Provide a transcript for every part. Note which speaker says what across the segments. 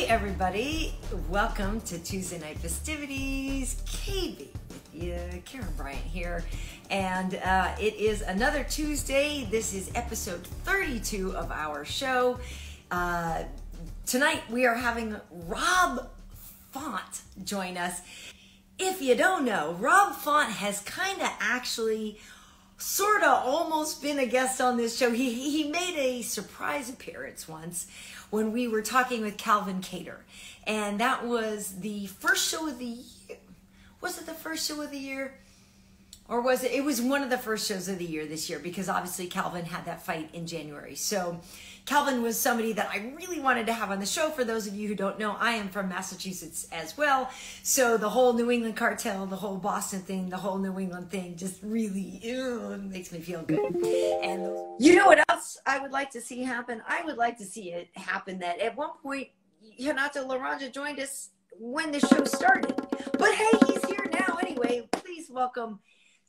Speaker 1: everybody. Welcome to Tuesday Night Fistivities. KB with you, Karyn Bryant here. And it is another Tuesday. This is episode 32 of our show. Tonight we are having Rob Font join us. If you don't know, Rob Font has kind of actually sort of almost been a guest on this show. He made a surprise appearance once when we were talking with Calvin Kattar. And that was the first show of the year. Was it the first show of the year? Or was it? It was one of the first shows of the year this year, because obviously Calvin had that fight in January. So Calvin was somebody that I really wanted to have on the show. For those of you who don't know, I am from Massachusetts as well. So the whole New England cartel, the whole Boston thing, the whole New England thing just really makes me feel good. And you know what else I would like to see happen? I would like to see it happen that at one point Renato Laranja joined us when the show started. But hey, he's here now anyway. Please welcome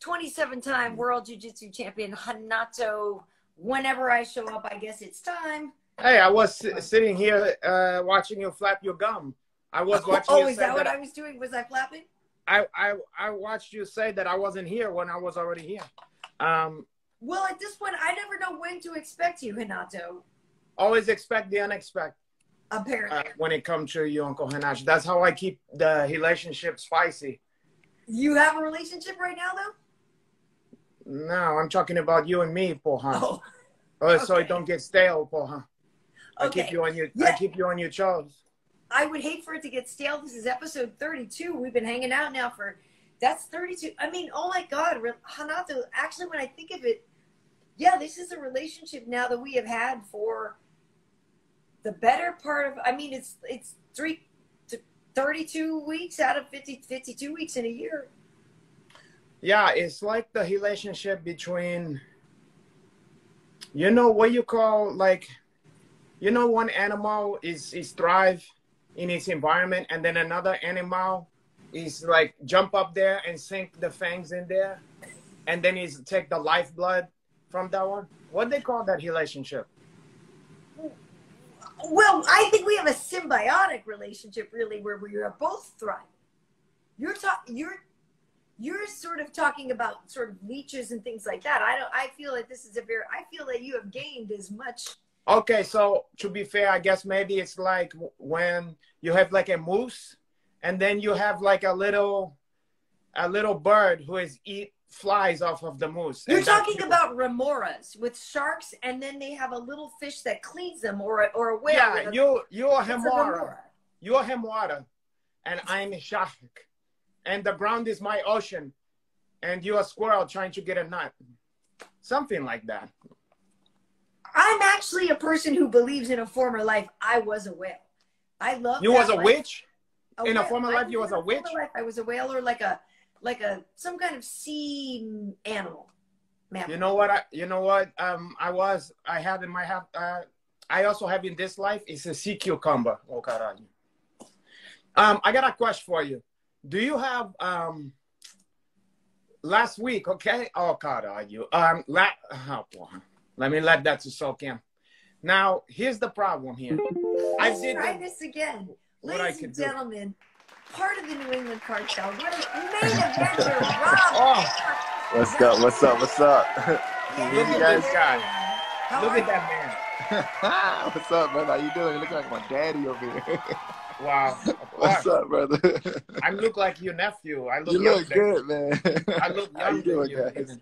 Speaker 1: 27-time World Jiu-Jitsu champion Renato. Whenever I show up, I guess it's time.
Speaker 2: Hey, I was sitting here watching you flap your gum. I was watching you
Speaker 1: is that what I was doing? Was I flapping?
Speaker 2: I watched you say that I wasn't here when I was already here.
Speaker 1: Well, at this point, I never know when to expect you, Renato.
Speaker 2: Always expect the unexpected.
Speaker 1: Apparently.
Speaker 2: When it comes to you, Uncle Renato. That's how I keep the relationship spicy.
Speaker 1: You have a relationship right now, though?
Speaker 2: No, I'm talking about you and me, porra.
Speaker 1: Oh, okay.
Speaker 2: So it don't get stale, porra. I
Speaker 1: Okay.
Speaker 2: keep you on your
Speaker 1: Yeah.
Speaker 2: I keep you on your toes.
Speaker 1: I would hate for it to get stale. This is episode 32. We've been hanging out now for, that's 32. I mean, oh my God, Renato, actually, when I think of it, yeah, this is a relationship now that we have had for the better part of, I mean, it's 32 weeks out of 52 weeks in a year.
Speaker 2: Yeah, it's like the relationship between, you know, what you call, like, you know, one animal is thrive in its environment, and then another animal is like jump up there and sink the fangs in there, and then he's take the lifeblood from that one. What they call that relationship?
Speaker 1: Well, I think we have a symbiotic relationship, really, where we are both thriving. You're sort of talking about sort of leeches and things like that. I feel like this is I feel that you have gained as much.
Speaker 2: Okay, so to be fair, I guess maybe it's like when you have like a moose, and then you have like a little bird who eat flies off of the moose.
Speaker 1: You're talking about remoras with sharks, and then they have a little fish that cleans them, or a whale.
Speaker 2: Yeah, you're a remora. You're a remora, and I'm a shark. And the ground is my ocean, and you're a squirrel trying to get a nut. Something like that.
Speaker 1: I'm actually a person who believes in a former life I was a whale. I love.
Speaker 2: You was a
Speaker 1: life.
Speaker 2: witch?
Speaker 1: In
Speaker 2: a former life, you was a witch?
Speaker 1: I was a whale, or like a some kind of sea animal. Mammal.
Speaker 2: You know what? I also have in this life is a sea cucumber. Oh, caralho. I got a question for you. Do you have last week? Okay. Oh, caralho. Let me let that to soak in. Now, here's the problem here.
Speaker 1: Let's try this again. Ladies and gentlemen, part of the New England cartel. What a main eventer, Rob.
Speaker 2: Oh.
Speaker 3: What's up? What's up? What's up?
Speaker 1: Yeah,
Speaker 2: Look at this guy. Look at that man.
Speaker 3: What's up, brother? How you doing? You look like my daddy over here.
Speaker 2: Wow.
Speaker 3: What's up, brother?
Speaker 2: I look like your nephew.
Speaker 3: You look good, man.
Speaker 2: I look
Speaker 3: How you doing,
Speaker 2: younger
Speaker 3: guys?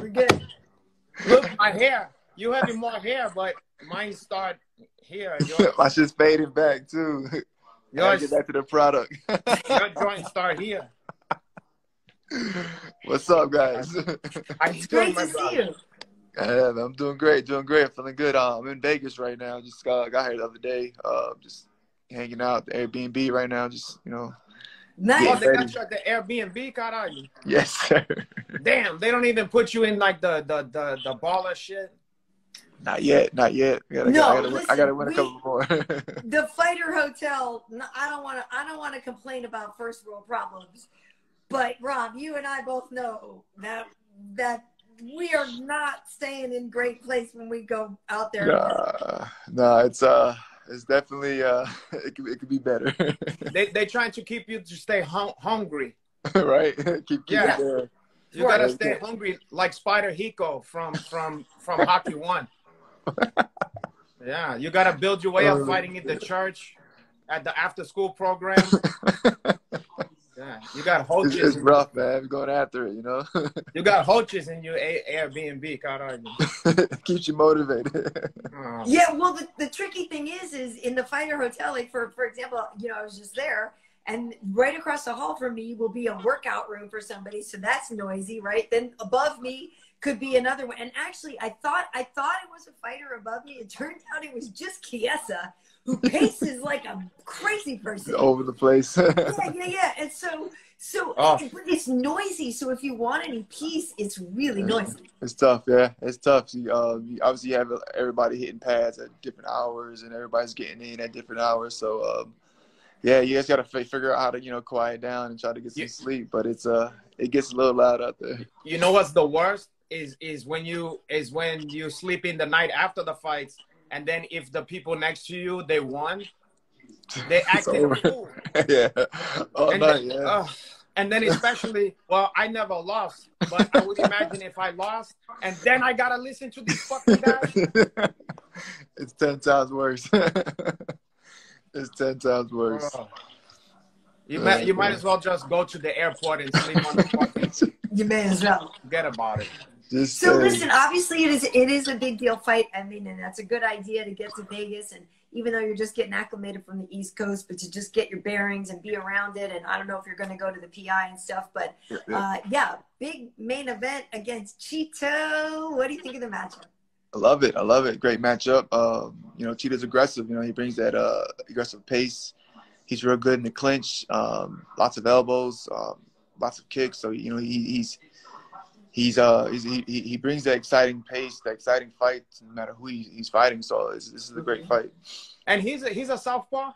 Speaker 1: We're good.
Speaker 2: Look, my hair. You have more hair, but mine start here.
Speaker 3: My shit's fading back, too. Yours, get back to the product.
Speaker 2: Your joints start here.
Speaker 3: What's up, guys?
Speaker 1: It's great to see you.
Speaker 3: Yeah, I'm doing great, feeling good. I'm in Vegas right now. Just got here the other day. Just hanging out at the Airbnb right now. Just, you know.
Speaker 1: Nice.
Speaker 2: Oh, they got you at the Airbnb, caralho.
Speaker 3: Yes, sir.
Speaker 2: Damn, they don't even put you in like the baller shit.
Speaker 3: Not yet. I gotta win a couple more.
Speaker 1: The Fighter Hotel. I don't want to complain about first world problems, but Rob, you and I both know that we are not staying in great place when we go out there.
Speaker 3: No, It's definitely it could be better.
Speaker 2: They trying to keep you to stay hungry.
Speaker 3: Right? Keep
Speaker 2: Yeah.
Speaker 3: there.
Speaker 2: You gotta stay hungry like Spider Hiko from Hockey One. Yeah, you gotta build your way up fighting in the church, at the after school program. Yeah, you got hoaches.
Speaker 3: It's rough, man. Going after it, you know.
Speaker 2: You got hoaches in your Airbnb, Karyn.
Speaker 3: Keeps you motivated.
Speaker 2: Oh.
Speaker 1: Yeah, well, the tricky thing is in the fighter hotel, like for example, you know, I was just there, and right across the hall from me will be a workout room for somebody, so that's noisy, right? Then above me could be another one, and actually, I thought it was a fighter above me. It turned out it was just Chiesa, who paces like a crazy person
Speaker 3: Over the place.
Speaker 1: yeah. And so it's noisy. So if you want any peace, it's really noisy.
Speaker 3: It's tough, yeah. It's tough. You obviously have everybody hitting pads at different hours, and everybody's getting in at different hours. So, yeah, you guys got to figure out how to, you know, quiet down and try to get some sleep. But it gets a little loud out there.
Speaker 2: You know what's the worst is when you sleep in the night after the fights, and then if the people next to you they won, they acted a fool.
Speaker 3: Yeah. All
Speaker 2: and
Speaker 3: night,
Speaker 2: then, and then especially, well, I never lost, but I would imagine if I lost, and then I gotta listen to these fucking guys.
Speaker 3: It's 10 times worse. It's 10 times worse.
Speaker 2: You might as well just go to the airport and sleep on the fucking.
Speaker 1: You may as well.
Speaker 2: Forget about it.
Speaker 1: So listen, obviously it is a big deal fight. I mean, and that's a good idea to get to Vegas, and even though you're just getting acclimated from the East Coast, but to just get your bearings and be around it. And I don't know if you're going to go to the PI and stuff, but yeah, big main event against Chito. What do you think of the matchup?
Speaker 3: I love it. I love it. Great matchup. You know, Chito's aggressive. You know, he brings that aggressive pace. He's real good in the clinch. Lots of elbows, lots of kicks. So, you know, he brings that exciting pace, that exciting fight, no matter who he's fighting. So this is a great fight.
Speaker 2: And he's a southpaw.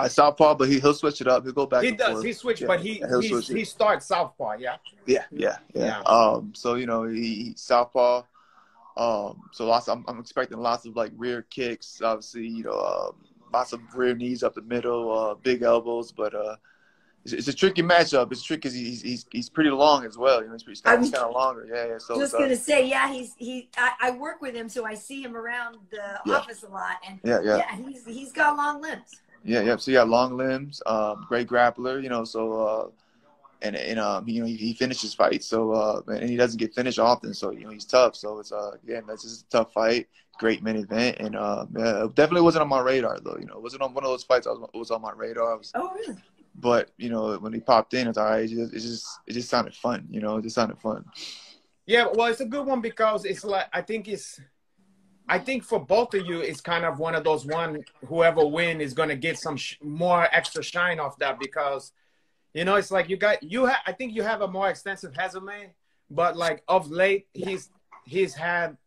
Speaker 3: Southpaw, but he'll switch it up. He'll go back.
Speaker 2: He does. He switch, but he starts southpaw. Yeah.
Speaker 3: So you know, he southpaw. So I'm expecting lots of like rear kicks. Obviously, you know, lots of rear knees up the middle, big elbows, but. It's a tricky matchup. It's tricky because he's pretty long as well. You know, he's kind of longer. Yeah. So
Speaker 1: just gonna say, yeah, I work with him, so I see him around the office a lot, and he's got long limbs.
Speaker 3: Yeah. So he got long limbs. Great grappler. You know, so and you know, he finishes fights. So and he doesn't get finished often. So you know, he's tough. So it's that's just a tough fight. Great main event, and it definitely wasn't on my radar though. You know, it wasn't on one of those fights. It was on my radar.
Speaker 1: Oh really?
Speaker 3: But you know, when he popped in, it's all right. It just sounded fun. You know, it just sounded fun.
Speaker 2: Yeah, well, it's a good one because it's like I think for both of you, it's kind of one of those whoever win is going to get some more extra shine off that because, you know, it's like I think you have a more extensive resume, but like of late he's had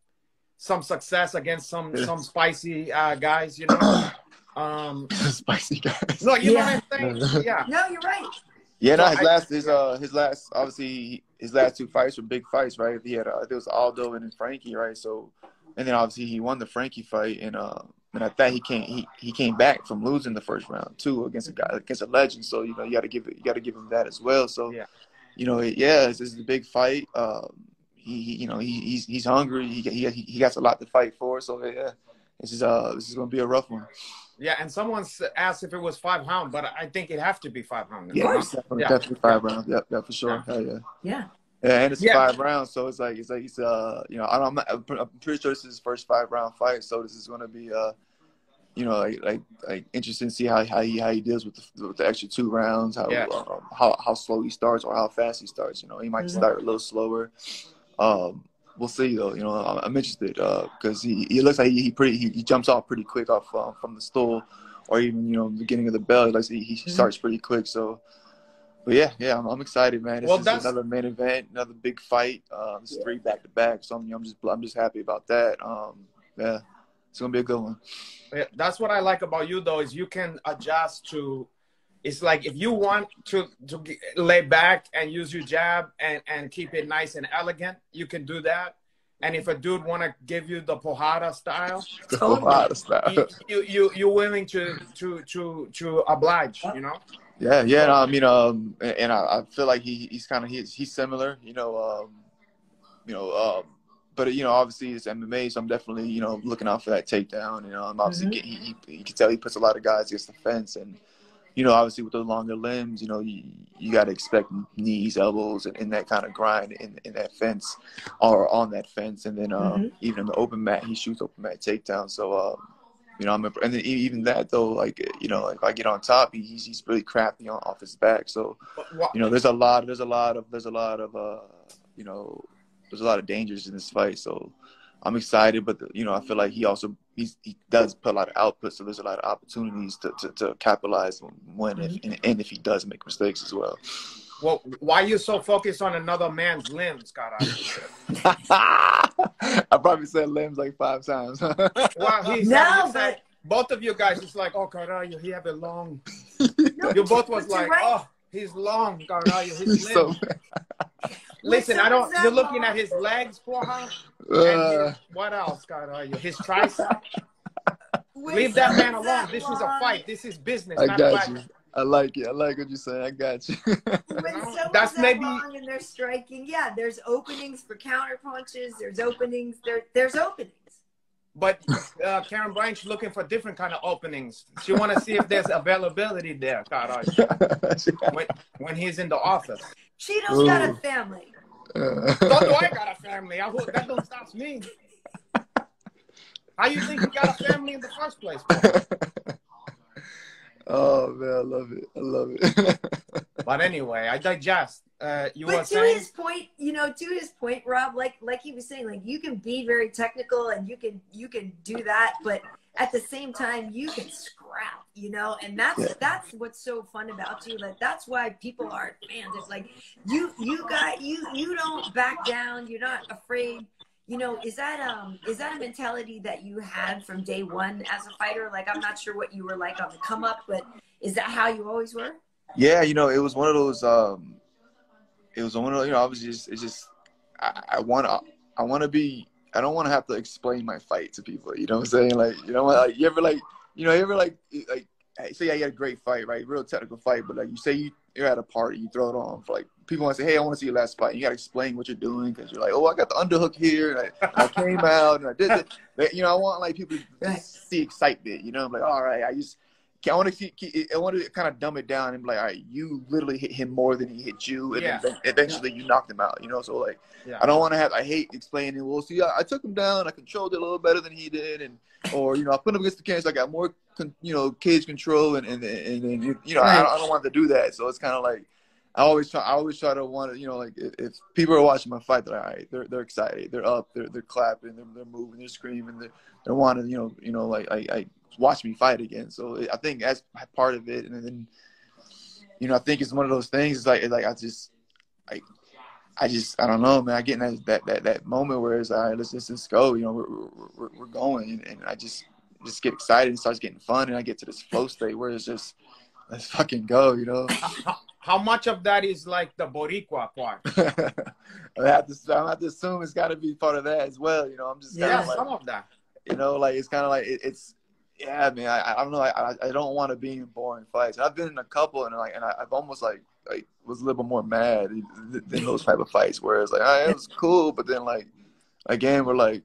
Speaker 2: some success against some spicy guys, you know.
Speaker 3: Spicy guys.
Speaker 2: No, you know what I'm saying? Yeah.
Speaker 1: No, you're right.
Speaker 3: Yeah, no, his last obviously his last two fights were big fights, right? He had it was Aldo and then Frankie, right? So, and then obviously he won the Frankie fight, and I thought he came back from losing the first round too against a legend. So you know you got to give him that as well. So you know this is a big fight. He's hungry. He got a lot to fight for. So yeah, this is gonna be a rough one.
Speaker 2: Yeah, and someone asked if it was 5 rounds, but I think it have to be 5 rounds.
Speaker 3: Yeah, definitely 5 rounds. Yep, for sure.
Speaker 1: Yeah.
Speaker 3: Yeah, and it's 5 rounds, so it's you know, I'm pretty sure this is his first 5-round fight, so this is going to be you know, like interesting to see how he deals with the extra 2 rounds, how slow he starts or how fast he starts. You know, he might start a little slower. We'll see though. You know, I'm interested because he looks like he jumps off pretty quick off from the stool, or even you know the beginning of the bell. Like he starts pretty quick. So, but yeah, I'm excited, man. This is another main event, another big fight. This is 3 back-to-back. So I'm just happy about that. Yeah, it's gonna be a good one.
Speaker 2: Yeah, that's what I like about you though is you can adjust to. It's like if you want to lay back and use your jab and keep it nice and elegant, you can do that. and if a dude want to give you the pojada style,
Speaker 3: The Fofana style.
Speaker 2: you're willing to oblige, you know?
Speaker 3: Yeah, yeah. No, I mean, and I feel like he's kind of he's similar, but obviously it's MMA, so I'm definitely looking out for that takedown. I'm obviously you can tell he puts a lot of guys against the fence, and obviously with the longer limbs, you got to expect knees, elbows, and that kind of grind in that fence or on that fence, and then even in the open mat, he shoots open mat takedown. So and then even that though, like if I get on top, he's really crafty off his back. So there's a lot of dangers in this fight. So I'm excited, but I feel like he does put a lot of output, so there's a lot of opportunities to capitalize when if he does make mistakes as well.
Speaker 2: Well, why are you so focused on another man's limbs, Karyn?
Speaker 3: I probably said limbs like 5 times.
Speaker 2: Well, both of you guys, it's like, oh, Karyn, he have a long. You both was like, oh, he's long, Karyn, his limbs. Listen, you're looking at his legs, Porha. What else, Karyn? His tricep. Leave that man alone. This is a fight. This is business.
Speaker 3: I got you. I like it. I like what you're saying. I got you.
Speaker 1: That's maybe long and they're striking. Yeah, there's openings for counter punches. There's openings. There's openings.
Speaker 2: But Karyn Bryant's looking for different kind of openings. She want to see if there's availability there, Karyn, when he's in the office.
Speaker 1: Chito's got a family.
Speaker 2: So do I got a family. That don't stop me. How you think he got a family in the first place, bro?
Speaker 3: Oh man, I love it. I love it.
Speaker 2: But anyway, I digest.
Speaker 1: But to his point, Rob, like he was saying, like you can be very technical and you can do that, but at the same time you can scrap, and that's what's so fun about you. Like that's why people are fans. It's like you don't back down. You're not afraid. Is that a mentality that you had from day one as a fighter? Like, I'm not sure what you were like on the come up, but is that how you always were?
Speaker 3: Yeah, it was one of those. Obviously, it's just I want to be. I don't want to have to explain my fight to people. You know what I'm saying? Like, you ever say you had a great fight, right? Real technical fight, but like you say you're at a party, you throw it on for like people want to say, hey, I want to see your last fight. You got to explain what you're doing because you're like, oh, I got the underhook here, and I came out and I did it. But, I want like people to see excitement. I'm like, all right, I want to kind of dumb it down and be like, all right, you literally hit him more than he hit you, and then eventually you knocked him out. So like, I don't want to have. I hate explaining. Well, see, I took him down. I controlled it a little better than he did, or I put him against the cage. So I got more, cage control, and then I don't want to do that. So it's kind of like I always try to want to, like if people are watching my fight, they're all right. They're excited. They're up. They're clapping. They're moving. They're screaming. They're wanting, like I watch me fight again. So I think that's part of it. And then, I think it's one of those things. It's like I don't know, man. I get in that moment where it's all right. Let's just go. We're going, and I just get excited and it starts getting fun, and I get to this flow state where it's just let's fucking go.
Speaker 2: How much of that is like the Boricua part?
Speaker 3: I have to assume it's got to be part of that as well. I'm just
Speaker 2: some of that.
Speaker 3: Like it's kind of like it's. Yeah, man. I don't know. I don't want to be in boring fights. I've been in a couple, and I've almost like was a little bit more mad than those type of fights. Where it's like, it was cool, but then like again, we're like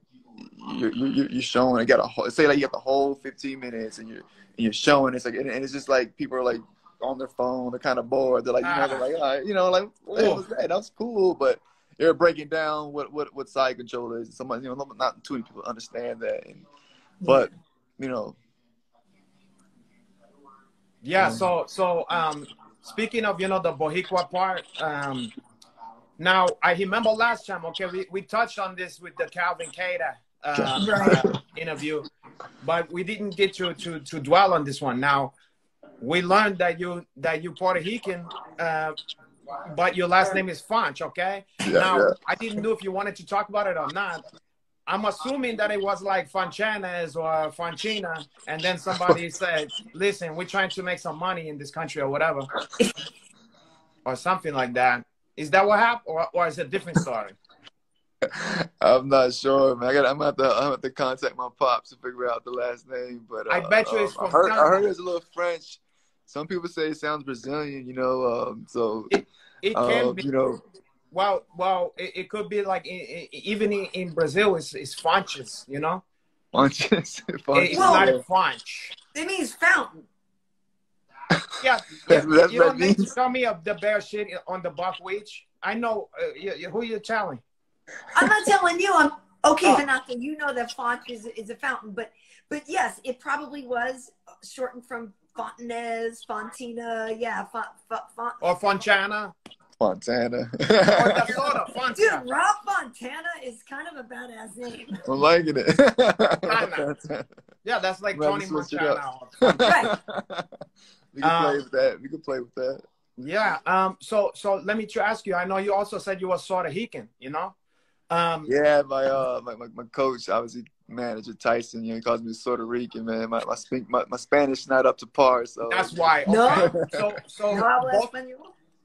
Speaker 3: you're showing. You got say like you got the whole 15 minutes, and you're showing. It's like and it's just like people are like on their phone. They're kind of bored. They're like they're like all right, like what was that? That was cool, but they're breaking down what side control is. Somebody not too many people understand that, but
Speaker 2: Yeah, so speaking of, the Boricua part, now I remember last time, we touched on this with the Calvin Kattar interview, but we didn't get to dwell on this one. Now, we learned that you Puerto Rican, but your last name is Font, okay? I didn't know if you wanted to talk about it or not. I'm assuming that it was like Fanchanes or Fanchina, and then somebody said, listen, we're trying to make some money in this country or whatever. Or something like that. Is that what happened? Or is it a different story?
Speaker 3: I'm not sure, man. I'm gonna have to contact my pops to figure out the last name. But
Speaker 2: I bet you it's from
Speaker 3: I heard there's a little French. Some people say it sounds Brazilian, you know. So
Speaker 2: it can be.
Speaker 3: you know.
Speaker 2: Well, it could be like even in Brazil, it's Fontes, you know.
Speaker 3: Fontes.
Speaker 2: It's not a Fonch.
Speaker 1: It means fountain.
Speaker 2: Yeah,
Speaker 3: that's
Speaker 2: you don't
Speaker 3: what
Speaker 2: need to
Speaker 3: means.
Speaker 2: tell me of the bear shit on the buckwheat. I know who you're telling.
Speaker 1: I'm not telling you. I'm okay, Renato. You know that font is a fountain, but yes, it probably was shortened from Fontanez, Fontina, yeah,
Speaker 2: Or Fontana.
Speaker 3: Fontana.
Speaker 2: Or the soda, Fontana.
Speaker 1: Dude, Rob Fontana is kind of a badass name.
Speaker 3: I'm liking it.
Speaker 2: Yeah, that's like
Speaker 3: Well,
Speaker 2: Tony
Speaker 3: switch it
Speaker 2: Montana.
Speaker 1: Right.
Speaker 3: We can play with that. We can play with that.
Speaker 2: Yeah. So let me ask you. I know you also said you were Sorta-Rican, you know.
Speaker 3: Yeah, my coach, obviously manager Tyson, you know, he calls me Sorta-Rican, man. My Spanish not up to par, so
Speaker 2: That's why. Okay.
Speaker 1: No.
Speaker 2: So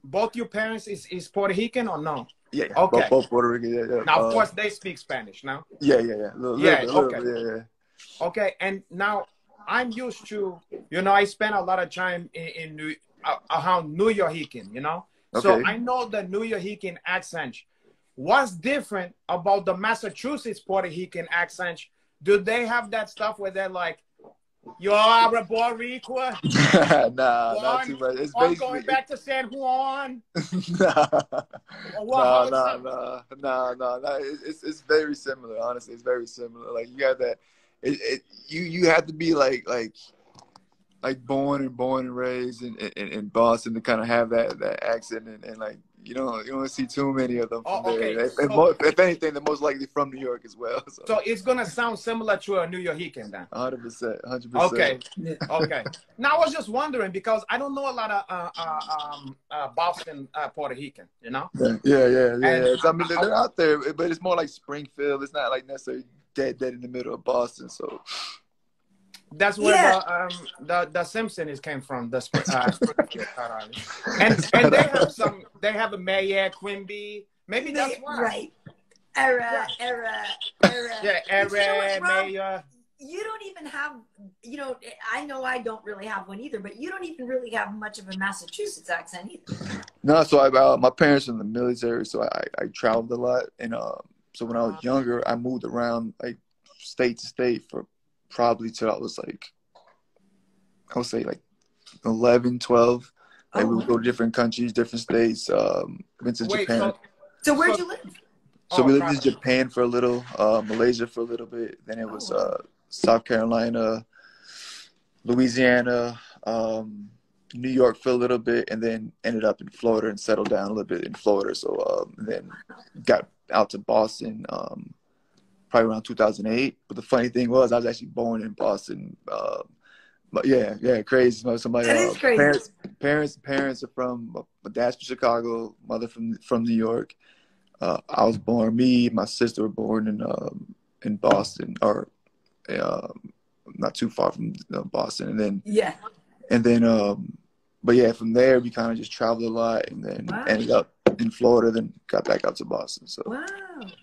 Speaker 2: both your parents is Puerto Rican or no?
Speaker 3: Yeah.
Speaker 2: Okay.
Speaker 3: Both Puerto Rican. Yeah.
Speaker 2: Now, of course, they speak Spanish now.
Speaker 3: Yeah. A little bit.
Speaker 2: Okay, and now I'm used to, you know, I spent a lot of time in around New Yorkican, you know?
Speaker 3: Okay.
Speaker 2: So I know the New Yorkican accent. What's different about the Massachusetts Puerto Rican accent? Do they have that stuff where they're like, yo habla Boricua?
Speaker 3: Nah, not too much. It's basically
Speaker 2: going back to San Juan.
Speaker 3: No. It's very similar. Honestly, it's very similar. Like you have that. You have to be like born and raised in Boston to kind of have that accent and like you don't see too many of them from there. If anything, they're most likely from New York as well.
Speaker 2: So it's gonna sound similar to a New Yorkican then.
Speaker 3: 100%.
Speaker 2: Okay. Now I was just wondering because I don't know a lot of Boston Puerto Rican, you know.
Speaker 3: Yeah. I mean, they're out there, but it's more like Springfield. It's not like necessarily dead in the middle of Boston. So
Speaker 2: that's where the Simpsons came from. The and they have a Mayor Quimby. Maybe that's why.
Speaker 1: Right. Era.
Speaker 2: Yeah, era, Mayor.
Speaker 1: You don't even have, I know I don't really have one either, but you don't even really have much of a Massachusetts accent either.
Speaker 3: No, so my parents are in the military, so I traveled a lot, and so when I was younger, I moved around like state to state for probably till I was like, I would say like 11, 12. Like we would go to different countries, different states. Went to Japan.
Speaker 1: So where'd you live?
Speaker 3: So we lived in Japan for a little, Malaysia for a little bit. Then it was South Carolina, Louisiana, New York for a little bit, and then ended up in Florida and settled down a little bit in Florida. So and then got out to Boston probably around 2008. But the funny thing was I was actually born in Boston. But yeah, crazy. Somebody,
Speaker 1: that is crazy.
Speaker 3: Parents are from, my dad's from Chicago, mother from New York. I was born, my sister were born in Boston, or not too far from Boston. And then but yeah, from there we kind of just traveled a lot, and then ended up in Florida, then got back out to Boston. So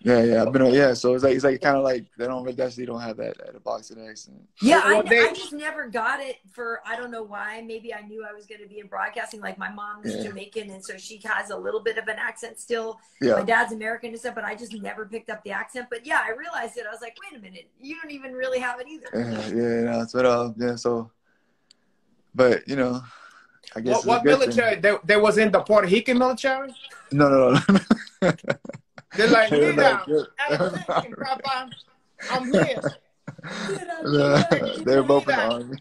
Speaker 3: yeah, I've been so it's like kind of like they definitely don't have that at a boxing accent.
Speaker 1: Yeah, I just never got it for, I don't know why. Maybe I knew I was going to be in broadcasting. Like my mom is Jamaican, and so she has a little bit of an accent still. Yeah. My dad's American and stuff, but I just never picked up the accent. But yeah, I realized it. I was like, wait a minute, you don't even really have it either.
Speaker 2: So,
Speaker 3: but I guess
Speaker 2: what military? They was in the Puerto Rican military?
Speaker 3: No.
Speaker 2: They're like, Papa, I'm here.
Speaker 3: They're both in the army.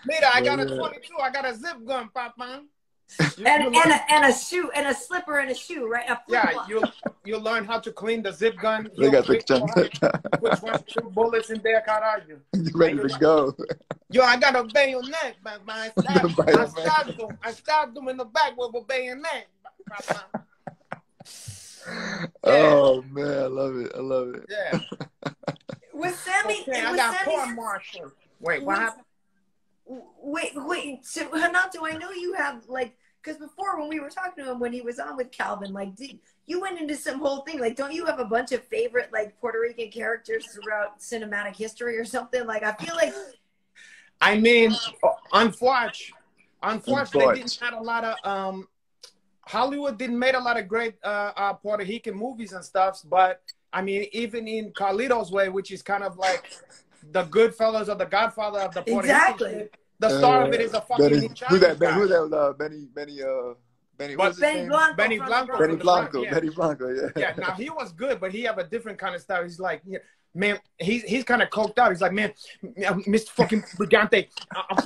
Speaker 2: Mira, I got a 22. I got a zip gun, Papa.
Speaker 1: And a shoe, and a slipper, and a shoe, right?
Speaker 2: You learn how to clean the zip gun.
Speaker 3: They got
Speaker 2: which 2 bullets in there, caralho.
Speaker 3: You ready to go?
Speaker 2: Yo, I got a bayonet, but I stabbed them in the back with a bayonet.
Speaker 3: Oh man, I love it.
Speaker 2: Yeah.
Speaker 1: With Sammy,
Speaker 2: I got court martial. Wait, what happened?
Speaker 1: Wait. So Renato, I know you have like because before when we were talking to him when he was on with Calvin, like, you went into some whole thing. Like, don't you have a bunch of favorite like Puerto Rican characters throughout cinematic history or something? Like, I feel like.
Speaker 2: I mean, unfortunately, they didn't have a lot of Hollywood didn't make a lot of great Puerto Rican movies and stuff. But I mean, even in Carlito's Way, which is kind of like the Goodfellas or the Godfather of the Puerto Rican, the star of it is a fucking
Speaker 3: who's that? Who's that? Benny
Speaker 1: Blanco.
Speaker 2: Benny Blanco.
Speaker 3: Benny Blanco. Benny Blanco. Yeah.
Speaker 2: Yeah. Now he was good, but he have a different kind of style. He's like, yeah, man, he's kind of coked out. He's like, man, Mr. fucking Brigante, I'm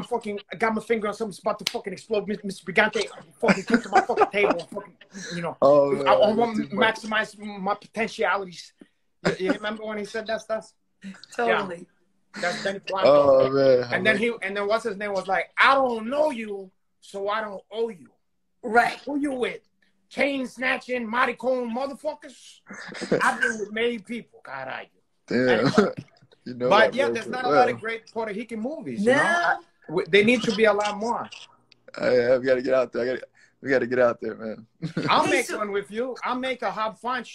Speaker 2: fucking, I got my finger on something spot to fucking explode. Mr. Brigante, fucking come to my fucking table, fucking, you know, I want to maximize my potentialities. You remember when he said that stuff?
Speaker 1: Totally.
Speaker 2: Yeah. That's Benny Blanco.
Speaker 3: Oh man.
Speaker 2: And then what's his name was like, I don't know you, so I don't owe you.
Speaker 1: Right.
Speaker 2: Who you with? Chain snatching, maricon motherfuckers? I've been with many people. God, I do.
Speaker 3: Damn. You know,
Speaker 2: but yeah, there's not a lot of great Puerto Rican movies. You know? They need to be a lot more.
Speaker 3: We got to get out there. We got to get out there, man.
Speaker 2: I'll make one with you. I'll make a Rob Font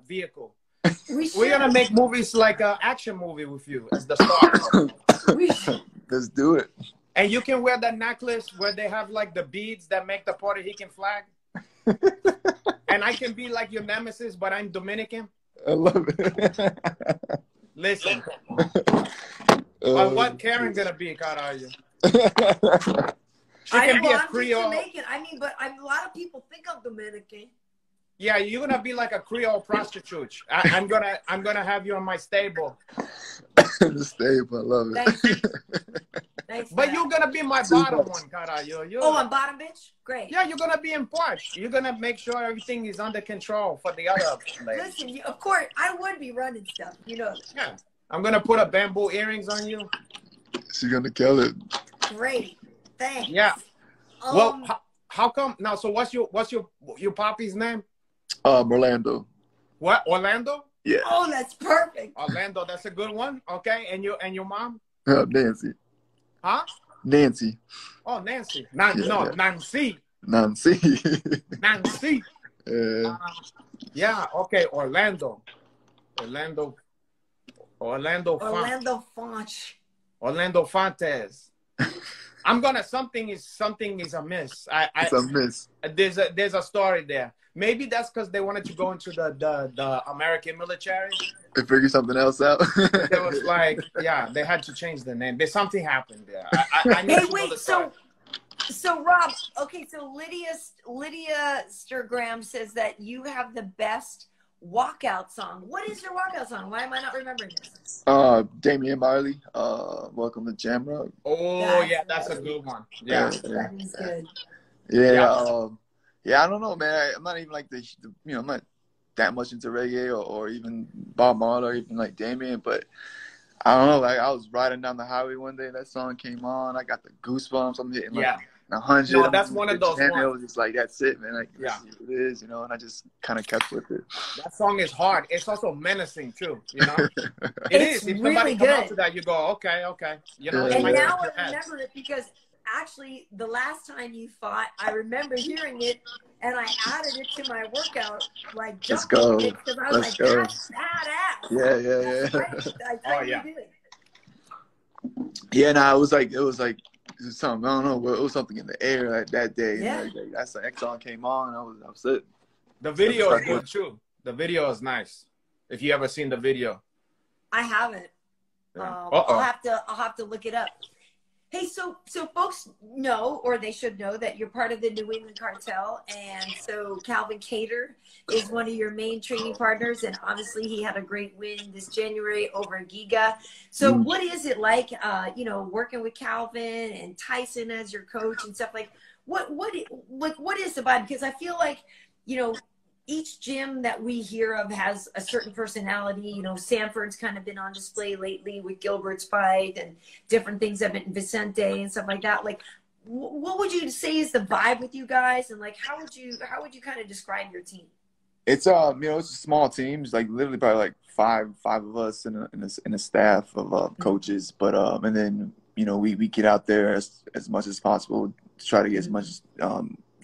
Speaker 2: vehicle. We're gonna make movies like an action movie with you as the star.
Speaker 3: Let's do it.
Speaker 2: And you can wear that necklace where they have like the beads that make the Puerto Rican flag. And I can be like your nemesis, but I'm Dominican.
Speaker 3: I love it.
Speaker 2: Listen. What Karyn gonna be, Caralho? She can be a Creole.
Speaker 1: Jamaican. I mean, but a lot of people think I'm Dominican.
Speaker 2: Yeah, you're gonna be like a Creole prostitute. I'm gonna have you in my stable.
Speaker 3: The stable, I love it.
Speaker 1: Thanks
Speaker 2: but you're gonna be my bottom one, Caralho.
Speaker 1: I'm bottom bitch? Great.
Speaker 2: Yeah, you're gonna be in Porsche. You're gonna make sure everything is under control for the other ladies.
Speaker 1: Listen, of course, I would be running stuff, you know.
Speaker 2: Yeah. I'm gonna put a bamboo earrings on you.
Speaker 3: She's gonna kill it.
Speaker 1: Great. Thanks.
Speaker 2: Yeah. Well, how come now? So what's your poppy's name?
Speaker 3: Orlando.
Speaker 2: What? Orlando?
Speaker 3: Yeah.
Speaker 1: Oh, that's perfect.
Speaker 2: Orlando, that's a good one. Okay, and your mom?
Speaker 3: Nancy.
Speaker 2: Huh?
Speaker 3: Nancy.
Speaker 2: Oh, Nancy. Nancy.
Speaker 3: Nancy.
Speaker 2: Nancy. Yeah. Okay. Orlando Font. Orlando Fontes. I'm gonna something is amiss.
Speaker 3: It's amiss.
Speaker 2: There's a story there. Maybe that's because they wanted to go into the American military.
Speaker 3: They figured something else out.
Speaker 2: It was like, yeah, they had to change the name. There's something happened there. I need to know the story.
Speaker 1: So Rob, okay, so Lydia Sturgram says that you have the best walkout song. What is your walkout song? Why am I not remembering this?
Speaker 3: Damian Marley, Welcome to Jamrock.
Speaker 2: Oh, that's a good one. Yeah.
Speaker 1: That is good.
Speaker 3: Yeah, I don't know, man. I'm not even like I'm not that much into reggae or even Bob Marley or even like Damien, but I don't know. Like I was riding down the highway one day, that song came on. I got the goosebumps. I'm hitting like 100.
Speaker 2: No, that's one of those
Speaker 3: ones.
Speaker 2: It
Speaker 3: was just like, that's it, man. Like, this is what it is, you know. And I just kind of kept with it.
Speaker 2: That song is hard. It's also menacing too, you know. It's if
Speaker 1: really
Speaker 2: somebody
Speaker 1: good.
Speaker 2: comes out to that, you go, okay, you know.
Speaker 1: And now I remember it because actually the last time you fought, I remember hearing it. And I added it to my workout, like
Speaker 3: Let's go.
Speaker 1: Because I was that's badass.
Speaker 3: Yeah.
Speaker 1: You
Speaker 3: Yeah, no, it was something. I don't know. It was something in the air like that day.
Speaker 1: Yeah.
Speaker 3: Like, that's the X song came on, and I was upset.
Speaker 2: The video is good too. The video is nice. If you ever seen the video,
Speaker 1: I haven't.
Speaker 2: Yeah.
Speaker 1: I'll have to look it up. Hey, so folks know, or they should know, that you're part of the New England cartel, and so Calvin Kattar is one of your main training partners, and obviously he had a great win this January over Giga. So what is it like, working with Calvin and Tyson as your coach and stuff like? What is the vibe? Because I feel like, each gym that we hear of has a certain personality. Sanford's kind of been on display lately with Gilbert's fight, and different things have been Vicente and stuff like that. Like, what would you say is the vibe with you guys, and like how would you kind of describe your team?
Speaker 3: It's it's a small team. It's like literally probably like five of us in a staff of coaches. But and then we get out there as much as possible to try to get as much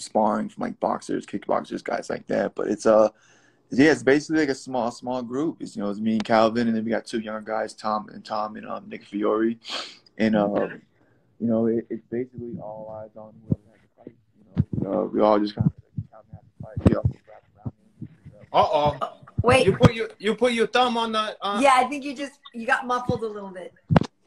Speaker 3: sparring from like boxers, kickboxers, guys like that. But it's it's basically like a small group. It's it's me and Calvin, and then we got two younger guys, Tom and Nick Fiore, and it's basically all eyes on whoever has to fight. We all just kind of Calvin has to fight. We all wrap around him.
Speaker 1: Wait.
Speaker 2: You put your thumb on the.
Speaker 1: Yeah, I think you got muffled a little bit.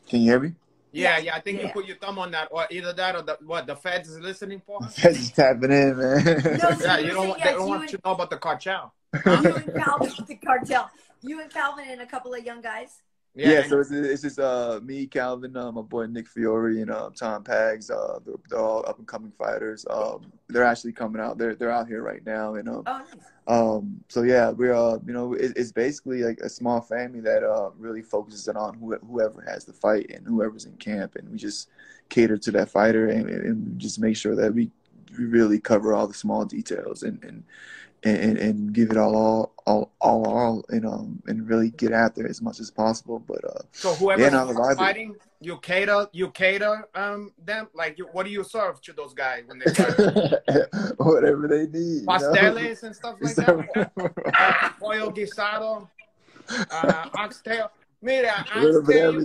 Speaker 3: Can you hear me?
Speaker 2: Yeah. I think you put your thumb on that, or either that, or the feds is listening for.
Speaker 3: The feds is tapping in, man.
Speaker 1: No, so
Speaker 2: Yeah, they don't want you to know about the cartel.
Speaker 1: You and Calvin, the cartel. You and Calvin and a couple of young guys.
Speaker 3: Yeah, so it's just me, Calvin, my boy Nick Fiore, and Tom Pags. They're all up and coming fighters. They're actually coming out. They're out here right now, and
Speaker 1: nice.
Speaker 3: So yeah, we're it's basically like a small family that really focuses on whoever has the fight and whoever's in camp, and we just cater to that fighter and just make sure that we really cover all the small details and give it all and really get out there as much as possible. But
Speaker 2: so whoever's fighting, you cater them. Like, what do you serve to those guys when they fight?
Speaker 3: Whatever they need,
Speaker 2: pasteles and stuff like that. Pollo guisado, oxtail. Mira, oxtail.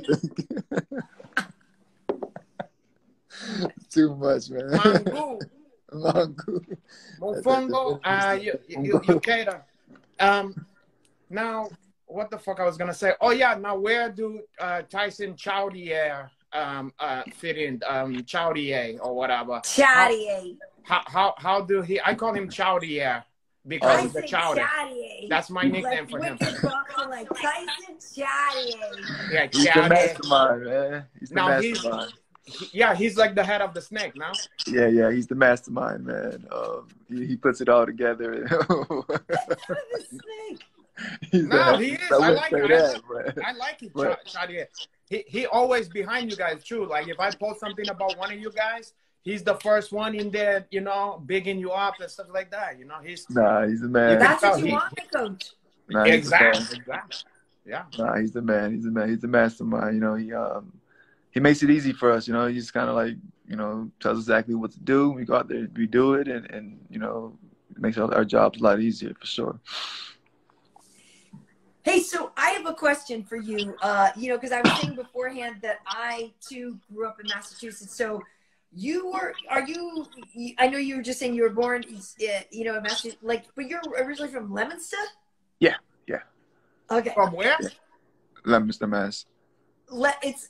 Speaker 3: Too much, man.
Speaker 2: Mango. Mofongo, you cater. Now, what the fuck I was gonna say? Oh yeah, now where do Tyson Chaudier fit in? Chaudier or whatever.
Speaker 1: Chaudier.
Speaker 2: How do he? I call him Chaudier because of the chowder. That's my nickname for him.
Speaker 1: Like Tyson Chaudier.
Speaker 2: Yeah,
Speaker 3: he's the mastermind, man. He's the mastermind.
Speaker 2: He's like the head of the snake now.
Speaker 3: Yeah, he's the mastermind, man. He puts it all together.
Speaker 1: The snake.
Speaker 2: He is. I like it, Chaudier. He always behind you guys too. Like if I post something about one of you guys, he's the first one in there, bigging you up and stuff like that. He's
Speaker 3: the man.
Speaker 1: That's what you want, Coach.
Speaker 2: Exactly. Yeah.
Speaker 3: Nah, he's the man. He's the mastermind. He makes it easy for us, He just kind of like, tells us exactly what to do. We go out there, we do it, and it makes our jobs a lot easier for sure.
Speaker 1: Hey, so I have a question for you. Because I was saying beforehand that I too grew up in Massachusetts. So I know you were just saying you were born, in Massachusetts, but you're originally from Leominster?
Speaker 3: Yeah.
Speaker 1: Okay.
Speaker 2: From where?
Speaker 3: Yeah. Leominster, Mass.
Speaker 1: If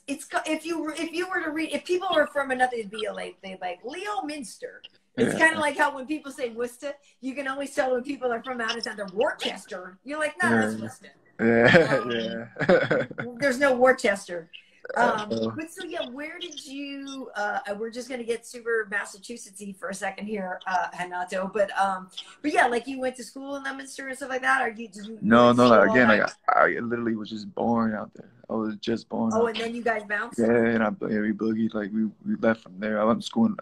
Speaker 1: people were from another, it'd be like Leo Minster. It's kind of like how when people say Worcester, you can always tell when people are from out of town. They're Worcester. You're like, no, that's Worcester. There's no Worcester. But so where did you? We're just gonna get super Massachusettsy for a second here, Renato. But like you went to school in Leominster and stuff like that.
Speaker 3: No. Again, I literally was just born out there. I was just born.
Speaker 1: Oh, and then you guys bounced.
Speaker 3: Yeah, and we boogied. Like we left from there. I went to school in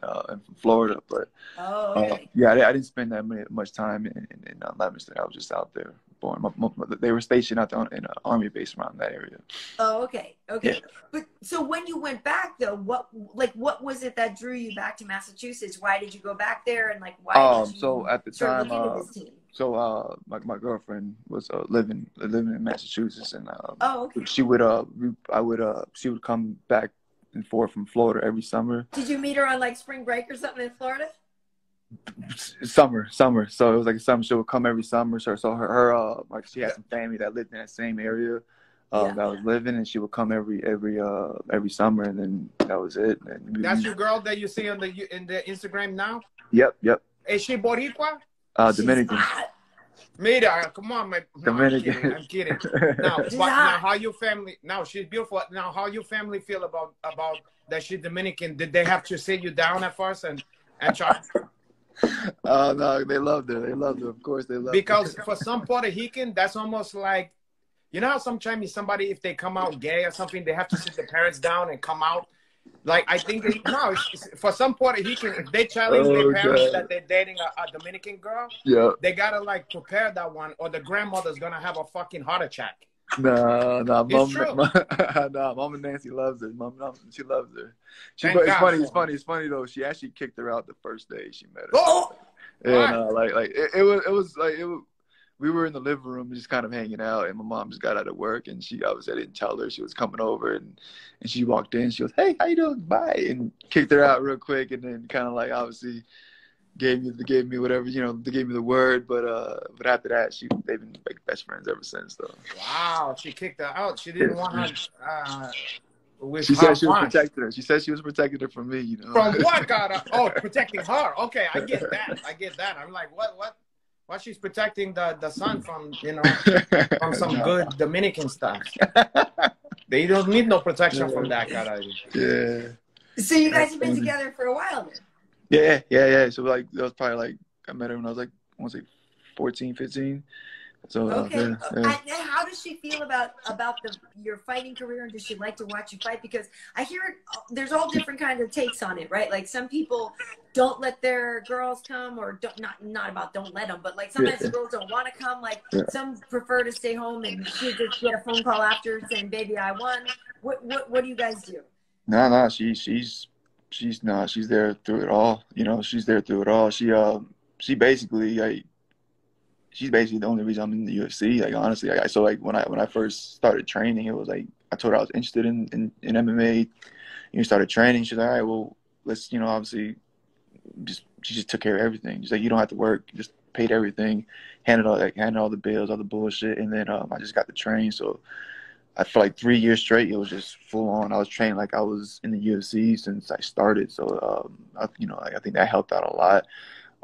Speaker 3: Florida, but
Speaker 1: okay.
Speaker 3: I didn't spend that much time in Leominster. I was just out there. Born. They were stationed out there in an army base around that area.
Speaker 1: Oh, okay.
Speaker 3: Yeah.
Speaker 1: But so when you went back though, what was it that drew you back to Massachusetts? Why did you go back there, and why did you
Speaker 3: so at the time,
Speaker 1: this team?
Speaker 3: my girlfriend was living in Massachusetts, and
Speaker 1: okay.
Speaker 3: She would come back and forth from Florida every summer.
Speaker 1: Did you meet her on spring break or something in Florida?
Speaker 3: Summer. So it was like a summer. She would come every summer. So her she had some family that lived in that same area that was living, and she would come every summer, and then that was it. And
Speaker 2: that's your girl that you see in the Instagram now?
Speaker 3: Yep.
Speaker 2: Is she Boricua?
Speaker 3: Dominican.
Speaker 2: Mira, come on, man. No,
Speaker 3: Dominican.
Speaker 2: I'm kidding. Now, how your family? Now she's beautiful. Now, how your family feel about that she's Dominican? Did they have to sit you down at first and try?
Speaker 3: No, they loved her. Of course, they loved her.
Speaker 2: Because for some Puerto Rican, that's almost like, how sometimes somebody, if they come out gay or something, they have to sit their parents down and come out. I think for some Puerto Rican, if they challenge their parents that they're dating a Dominican girl, they gotta prepare that one, or the grandmother's gonna have a fucking heart attack.
Speaker 3: No, Mom and Nancy loves her. She loves her. It's funny though. She actually kicked her out the first day she met her.
Speaker 2: Oh,
Speaker 3: And we were in the living room just kind of hanging out, and my mom just got out of work, and I didn't tell her she was coming over, and she walked in. She goes, "Hey, how you doing? Bye," and kicked her out real quick, and then kind of like obviously gave me whatever, they gave me the word, but after that they've been like best friends ever since though.
Speaker 2: Wow, she kicked her out. She didn't want her.
Speaker 3: She said she was protecting her. She said she was protecting her from me,
Speaker 2: From what, God? Oh, protecting her. Okay, I get that. I'm like, what? Why she's protecting the son from, from some good Dominican stuff. They don't need no protection from that, God.
Speaker 3: Yeah.
Speaker 1: So you guys have been together for a while then?
Speaker 3: Yeah. So like that was probably like I met her when I was like I want to say 14, 15. So
Speaker 1: okay.
Speaker 3: yeah.
Speaker 1: And how does she feel about your fighting career, and does she like to watch you fight? Because I hear there's all different kinds of takes on it, right? Like some people don't let their girls come, or not about don't let them, but like sometimes the girls don't want to come. Like some prefer to stay home and she just get a phone call after saying, "Baby, I won." What do you guys do?
Speaker 3: No, she's there through it all. She's there through it all. She's basically the only reason I'm in the UFC. Like honestly, so like when I first started training, it was like I told her I was interested in MMA. Started training. She's like, all right, well, let's obviously she just took care of everything. She's like, you don't have to work, just paid everything, handed all the bills, all the bullshit, and then I just got to train. So I feel like 3 years straight, it was just full on. I was training like I was in the UFC since I started. So I think that helped out a lot.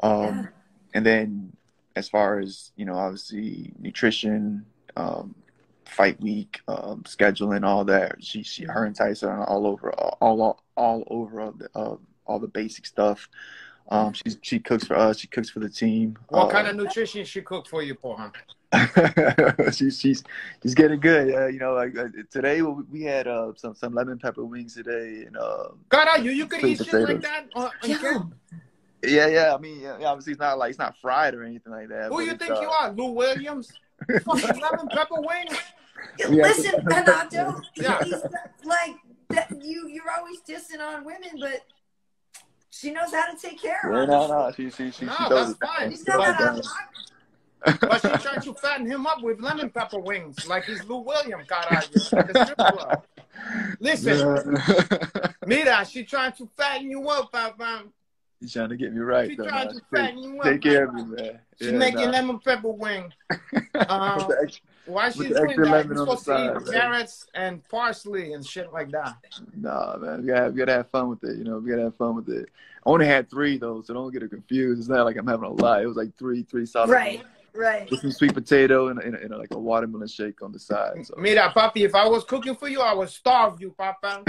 Speaker 3: And then as far as obviously nutrition, fight week, scheduling, all that, her and Tyson are all over all the basic stuff. She cooks for us. She cooks for the team.
Speaker 2: What kind of nutrition she cook for you, Paul?
Speaker 3: she's getting good. Today we had some lemon pepper wings today, and
Speaker 2: God, you could eat shit like that on camp?
Speaker 3: Yeah. I mean, obviously it's not fried or anything like that.
Speaker 2: Who you think you are, Lou Williams? Fucking lemon pepper wings.
Speaker 1: Listen, Renato. Yeah. He's like that. You're always dissing on women, but she knows how to take care of us.
Speaker 3: No. She
Speaker 2: that's fine. But she's trying to fatten him up with lemon pepper wings, like he's Lou Williams, caralho. Listen, mira, she's trying to fatten you up, Papa.
Speaker 3: She's trying to get me right.
Speaker 2: She's trying to fatten you up.
Speaker 3: Take care of me, man.
Speaker 2: She's making lemon pepper wing. Why she's doing that? You're supposed to eat carrots and parsley and shit like that.
Speaker 3: Nah, man. We gotta have fun with it. We gotta have fun with it. I only had 3 though, so don't get it confused. It's not like I'm having a lot. It was like three sausages.
Speaker 1: Right.
Speaker 3: With some sweet potato and like a watermelon shake on the side. So.
Speaker 2: Mira, papi, if I was cooking for you, I would starve you, Papa.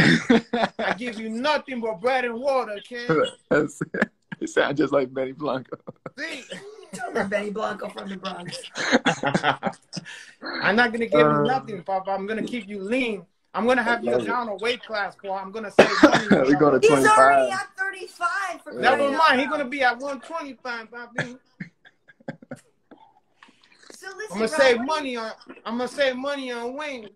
Speaker 2: I give you nothing but bread and water, kid.
Speaker 3: It sounds just like Benny Blanco.
Speaker 2: See?
Speaker 1: Benny Blanco from the Bronx.
Speaker 2: I'm not gonna give you nothing, Papa. I'm gonna keep you lean. I'm gonna have you down a weight class, Paul. I'm gonna save money.
Speaker 3: We're going to 25.
Speaker 1: He's already at 35.
Speaker 2: Never mind. He's gonna be at 125, Papi.
Speaker 1: So listen,
Speaker 2: I'm gonna save money on wings.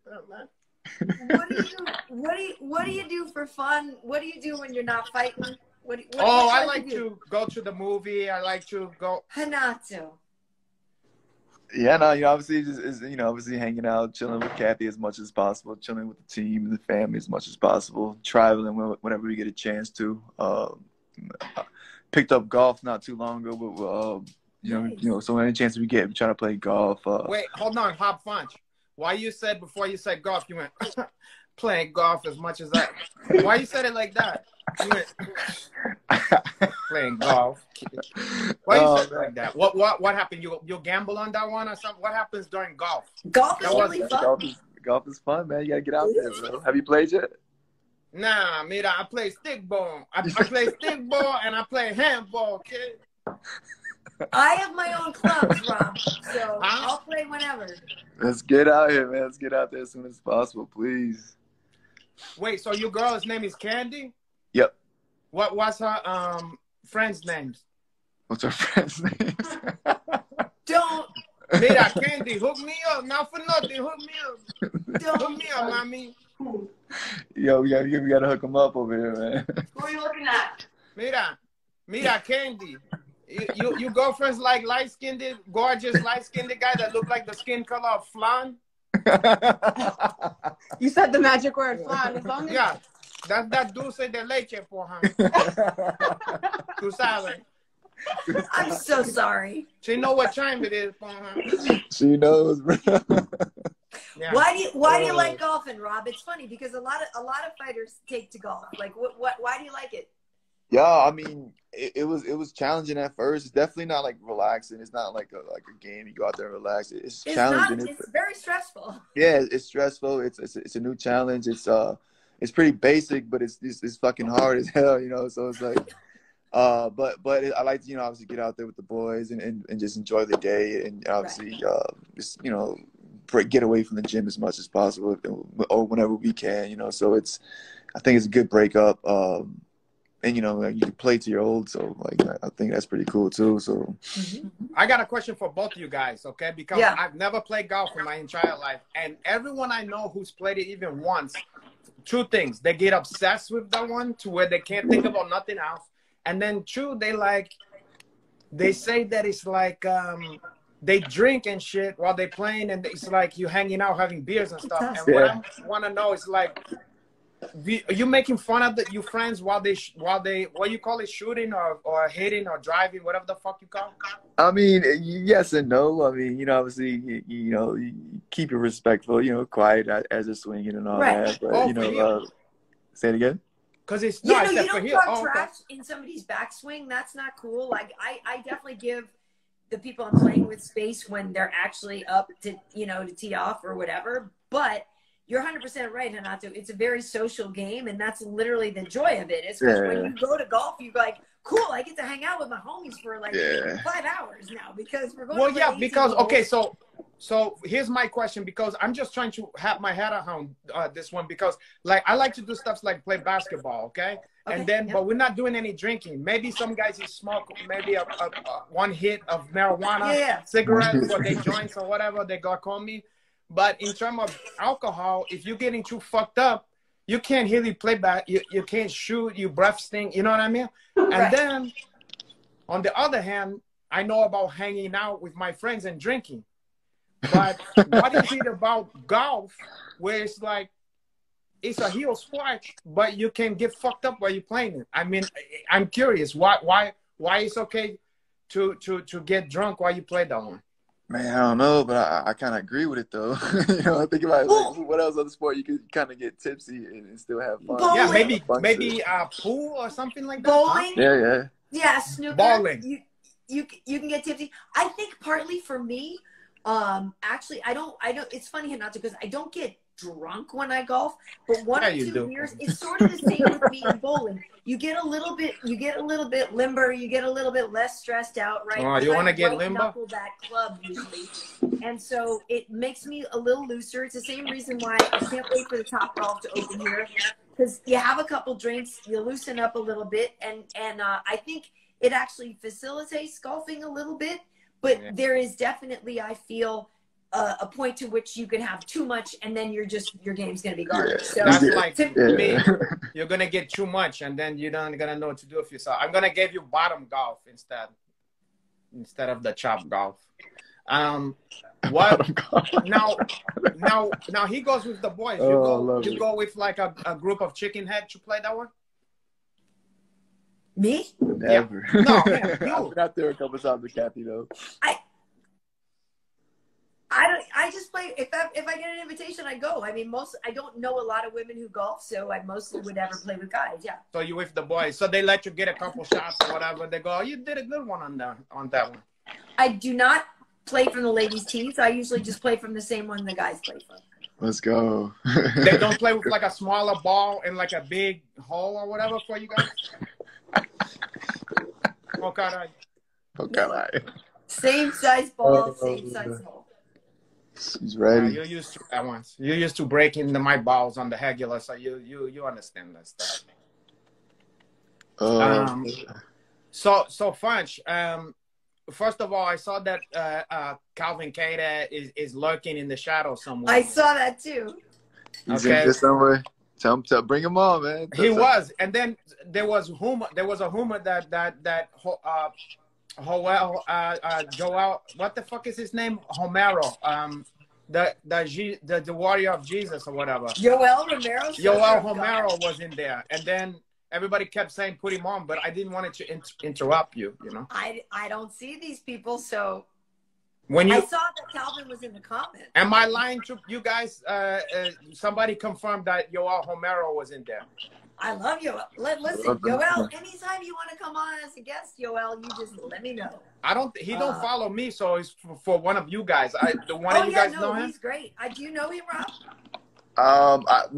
Speaker 1: What do you do for fun? What do you do when you're not fighting?
Speaker 2: I like to go to the movie. I like to go.
Speaker 1: Renato.
Speaker 3: Yeah, no, obviously obviously hanging out, chilling with Kathy as much as possible, chilling with the team and the family as much as possible, traveling whenever we get a chance to. Picked up golf not too long ago, but nice. So any chance we get, we try to play golf.
Speaker 2: Wait, hold on, Rob Font. Before you said golf, you went playing golf as much as that. Why you said it like that? You went playing golf. Why you said it like that? What happened? You gamble on that one or something? What happens during golf?
Speaker 1: Golf is really fun.
Speaker 3: Golf is fun, man. You gotta get out there, bro. Have you played yet?
Speaker 2: Nah, mira, I play stickball. I play stickball and I play handball, kid.
Speaker 1: I have my own clubs, Rob, so I'll play whenever.
Speaker 3: Let's get out here, man. Let's get out there as soon as possible, please.
Speaker 2: Wait, so your girl's name is Candy?
Speaker 3: Yep.
Speaker 2: What's her friends' names?
Speaker 3: What's her friends' names?
Speaker 1: Don't.
Speaker 2: Mira, Candy, hook me up. Not for nothing, hook me up. Hook me up, mommy.
Speaker 3: Yo, we gotta hook him up over here, man.
Speaker 1: Who are you looking at?
Speaker 2: Mira, Candy. You girlfriends like light-skinned, gorgeous light-skinned guy that look like the skin color of flan?
Speaker 4: You said the magic word, flan. As long as
Speaker 2: Yeah, that dulce de leche, porra. Tú sabes.
Speaker 1: I'm so sorry.
Speaker 2: She know what time it is, porra.
Speaker 3: She knows, bro.
Speaker 2: Yeah.
Speaker 1: Why do you like golfing, Rob? It's funny because a lot of fighters take to golf. Like, why do you like it?
Speaker 3: Yeah, I mean, it was challenging at first. It's definitely not like relaxing. It's not like a game. You go out there and relax. It's challenging.
Speaker 1: It's very stressful.
Speaker 3: Yeah, it's stressful. It's a new challenge. It's pretty basic, but it's fucking hard as hell, you know. So it's like, but I like to, you know, obviously get out there with the boys and just enjoy the day and obviously just, you know, get away from the gym as much as possible or whenever we can, you know. So I think it's a good breakup. And, you know, like, you can play to your old, so, like, I think that's pretty cool, too, so.
Speaker 2: I got a question for both of you guys, okay? Because I've never played golf in my entire life, and everyone I know who's played it even once, two things. They get obsessed with that one to where they can't think about nothing else. And then, two, they say that it's like they drink and shit while they're playing, and it's like you hanging out having beers and stuff. And what I want to know is, like, are you making fun of your friends while they what you call it, shooting or hitting or driving, whatever the fuck you call it?
Speaker 3: I mean, yes and no. I mean, you know, obviously, you know, you keep it respectful, you know, quiet as they're swinging and all that. But, you know, say it again?
Speaker 2: Because it's
Speaker 1: you don't talk trash in somebody's backswing. That's not cool. Like, I definitely give the people I'm playing with space when they're actually up to, you know, to tee off or whatever. But you're 100% right, Renato. It's a very social game, and that's literally the joy of it. Especially when you go to golf, you're like, cool, I get to hang out with my homies for like 5 hours now because we're going to play
Speaker 2: because, okay, so here's my question, because I'm just trying to have my head around this one, because, like, I like to do stuff like play basketball, okay? And then, but we're not doing any drinking. Maybe some guys smoke maybe a one hit of marijuana, cigarettes, or they joints or whatever they got call me. But in terms of alcohol, if you're getting too fucked up, you can't really play back. You can't shoot. Your breath stink. You know what I mean? And then, on the other hand, I know about hanging out with my friends and drinking. But what is it about golf where it's like, it's a heel sport, but you can get fucked up while you're playing it? I mean, I'm curious. Why it's okay to get drunk while you play that one?
Speaker 3: Man, I don't know, but I kind of agree with it, though. You know, I think about it, like, what else other sport you could kind of get tipsy and still have fun?
Speaker 1: Bowling.
Speaker 2: Yeah, maybe pool or something like that.
Speaker 1: Bowling.
Speaker 3: Huh?
Speaker 1: Yeah, snooker.
Speaker 2: Bowling.
Speaker 1: You can get tipsy. I think partly for me, actually, I don't. It's funny, Renato, because I don't get drunk when I golf, but 1 or 2 beers, it's sort of the same with me and bowling. You get a little bit limber, you get a little bit less stressed out, right?
Speaker 2: Oh, you want to get limber?
Speaker 1: That club usually, and so it makes me a little looser. It's the same reason why I can't wait for the Top Golf to open here, because you have a couple drinks, you loosen up a little bit, and I think it actually facilitates golfing a little bit. But there is definitely, I feel, a point to which you can have too much, and then your game's gonna be garbage. So
Speaker 2: that's like me. You're gonna get too much, and then you're not gonna know what to do with yourself. I'm gonna give you bottom golf instead of the chop golf. What now he goes with the boys. You go with like a group of chicken head to play that one?
Speaker 1: Me?
Speaker 3: Never.
Speaker 2: Yeah. No, man,
Speaker 3: I've been out there a couple times with Kathy, though.
Speaker 1: I just play if I get an invitation, I go. I mean, I don't know a lot of women who golf, so I mostly would never play with guys. Yeah.
Speaker 2: So you with the boys? So they let you get a couple shots or whatever. They go, oh, you did a good one on that one.
Speaker 1: I do not play from the ladies' tees. I usually just play from the same one the guys play from.
Speaker 3: Let's go.
Speaker 2: They don't play with like a smaller ball and like a big hole or whatever for you guys.
Speaker 3: Okay.
Speaker 1: Same size ball, same size hole.
Speaker 3: He's ready.
Speaker 2: You're used to that once. You're used to breaking my balls on the regular, so you understand that stuff. So Funch, first of all, I saw that Calvin Kattar is lurking in the shadow somewhere.
Speaker 1: I saw that too.
Speaker 3: He's in there somewhere. Tell him to bring him on, man.
Speaker 2: He was, and then there was a rumor that Joel, what the fuck is his name? Homero. The warrior of Jesus or whatever.
Speaker 1: Joel Romero.
Speaker 2: Joel Homero was in there, and then everybody kept saying put him on, but I didn't want to interrupt you. You know.
Speaker 1: I don't see these people, so
Speaker 2: when
Speaker 1: I saw that Calvin was in the comments.
Speaker 2: Am I lying to you guys? Somebody confirmed that Joel Homero was in there.
Speaker 1: I love Yoel. Listen, Yoel, anytime you want to come on as a guest, Yoel, you just let me know.
Speaker 2: He don't follow me, so it's for one of you guys. The one
Speaker 1: of
Speaker 2: you
Speaker 1: yeah,
Speaker 2: guys
Speaker 1: no,
Speaker 2: know him?
Speaker 1: He's great. Do you know him, Rob?
Speaker 3: I've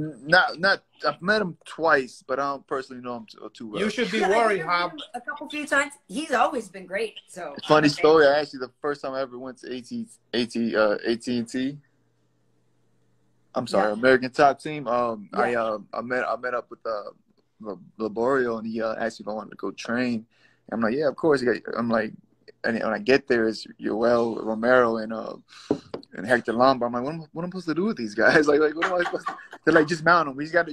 Speaker 3: met him twice, but I don't personally know him too well.
Speaker 2: You should be worried, Rob.
Speaker 1: A few times. He's always been great. So
Speaker 3: funny story. I actually, the first time I ever went to AT&T. I'm sorry, American Top Team. I met up with Laborio, and he asked me if I wanted to go train. I'm like, yeah, of course. I'm like, and when I get there, it's Joel Romero and Hector Lombard. I'm like, what am I supposed to do with these guys? Like what am I supposed to? They're like, just mount him. He's got to,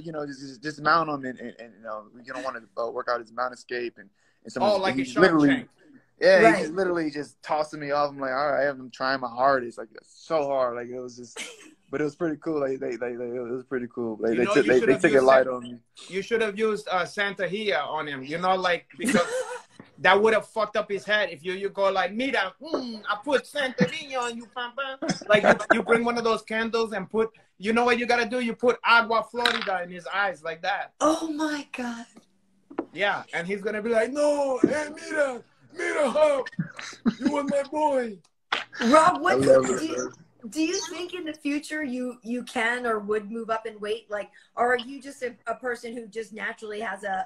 Speaker 3: just mount him, and we don't want to work out his mount escape and some.
Speaker 2: Like
Speaker 3: he's
Speaker 2: literally.
Speaker 3: Yeah,
Speaker 1: right.
Speaker 3: He's literally just tossing me off. I'm like, all right, I'm trying my hardest. Like, so hard. Like, it was just, but it was pretty cool. Like, it was pretty cool. Like, they took it light on me.
Speaker 2: You should have used Santa Hia on him, because that would have fucked up his head if you go like, mira, I put Santa Hia on you, papa. Like, you bring one of those candles and put, you know what you got to do? You put Agua Florida in his eyes like that.
Speaker 1: Oh, my God.
Speaker 2: Yeah, and he's going to be like, no, hey, mira, how you were my boy.
Speaker 1: Rob, do you think in the future you can or would move up in weight? Like, or are you just a person who just naturally has a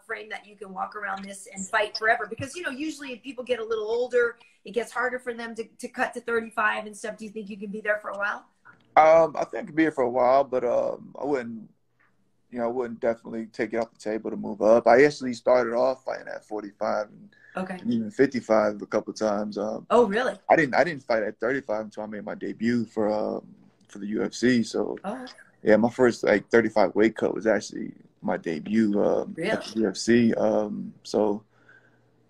Speaker 1: frame that you can walk around this and fight forever? Because, usually if people get a little older, it gets harder for them to cut to 35 and stuff. Do you think you can be there for a while?
Speaker 3: I think I could be here for a while, but I wouldn't definitely take it off the table to move up. I actually started off fighting at 45 and even 55 a couple of times.
Speaker 1: Oh, really?
Speaker 3: I didn't fight at 35 until I made my debut for the UFC. So yeah, my first 35 weight cut was actually my debut at the UFC. So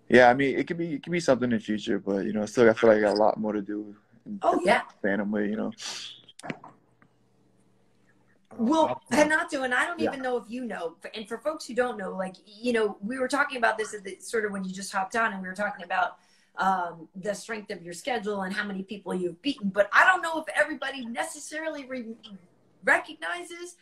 Speaker 3: yeah, I mean, it could be something in the future, but still I feel like I got a lot more to do. Bantamweight,
Speaker 1: Well, Renato, and I don't even know if you know, and for folks who don't know, we were talking about this at the sort of when you just hopped on, and we were talking about the strength of your schedule and how many people you've beaten, but I don't know if everybody necessarily recognizes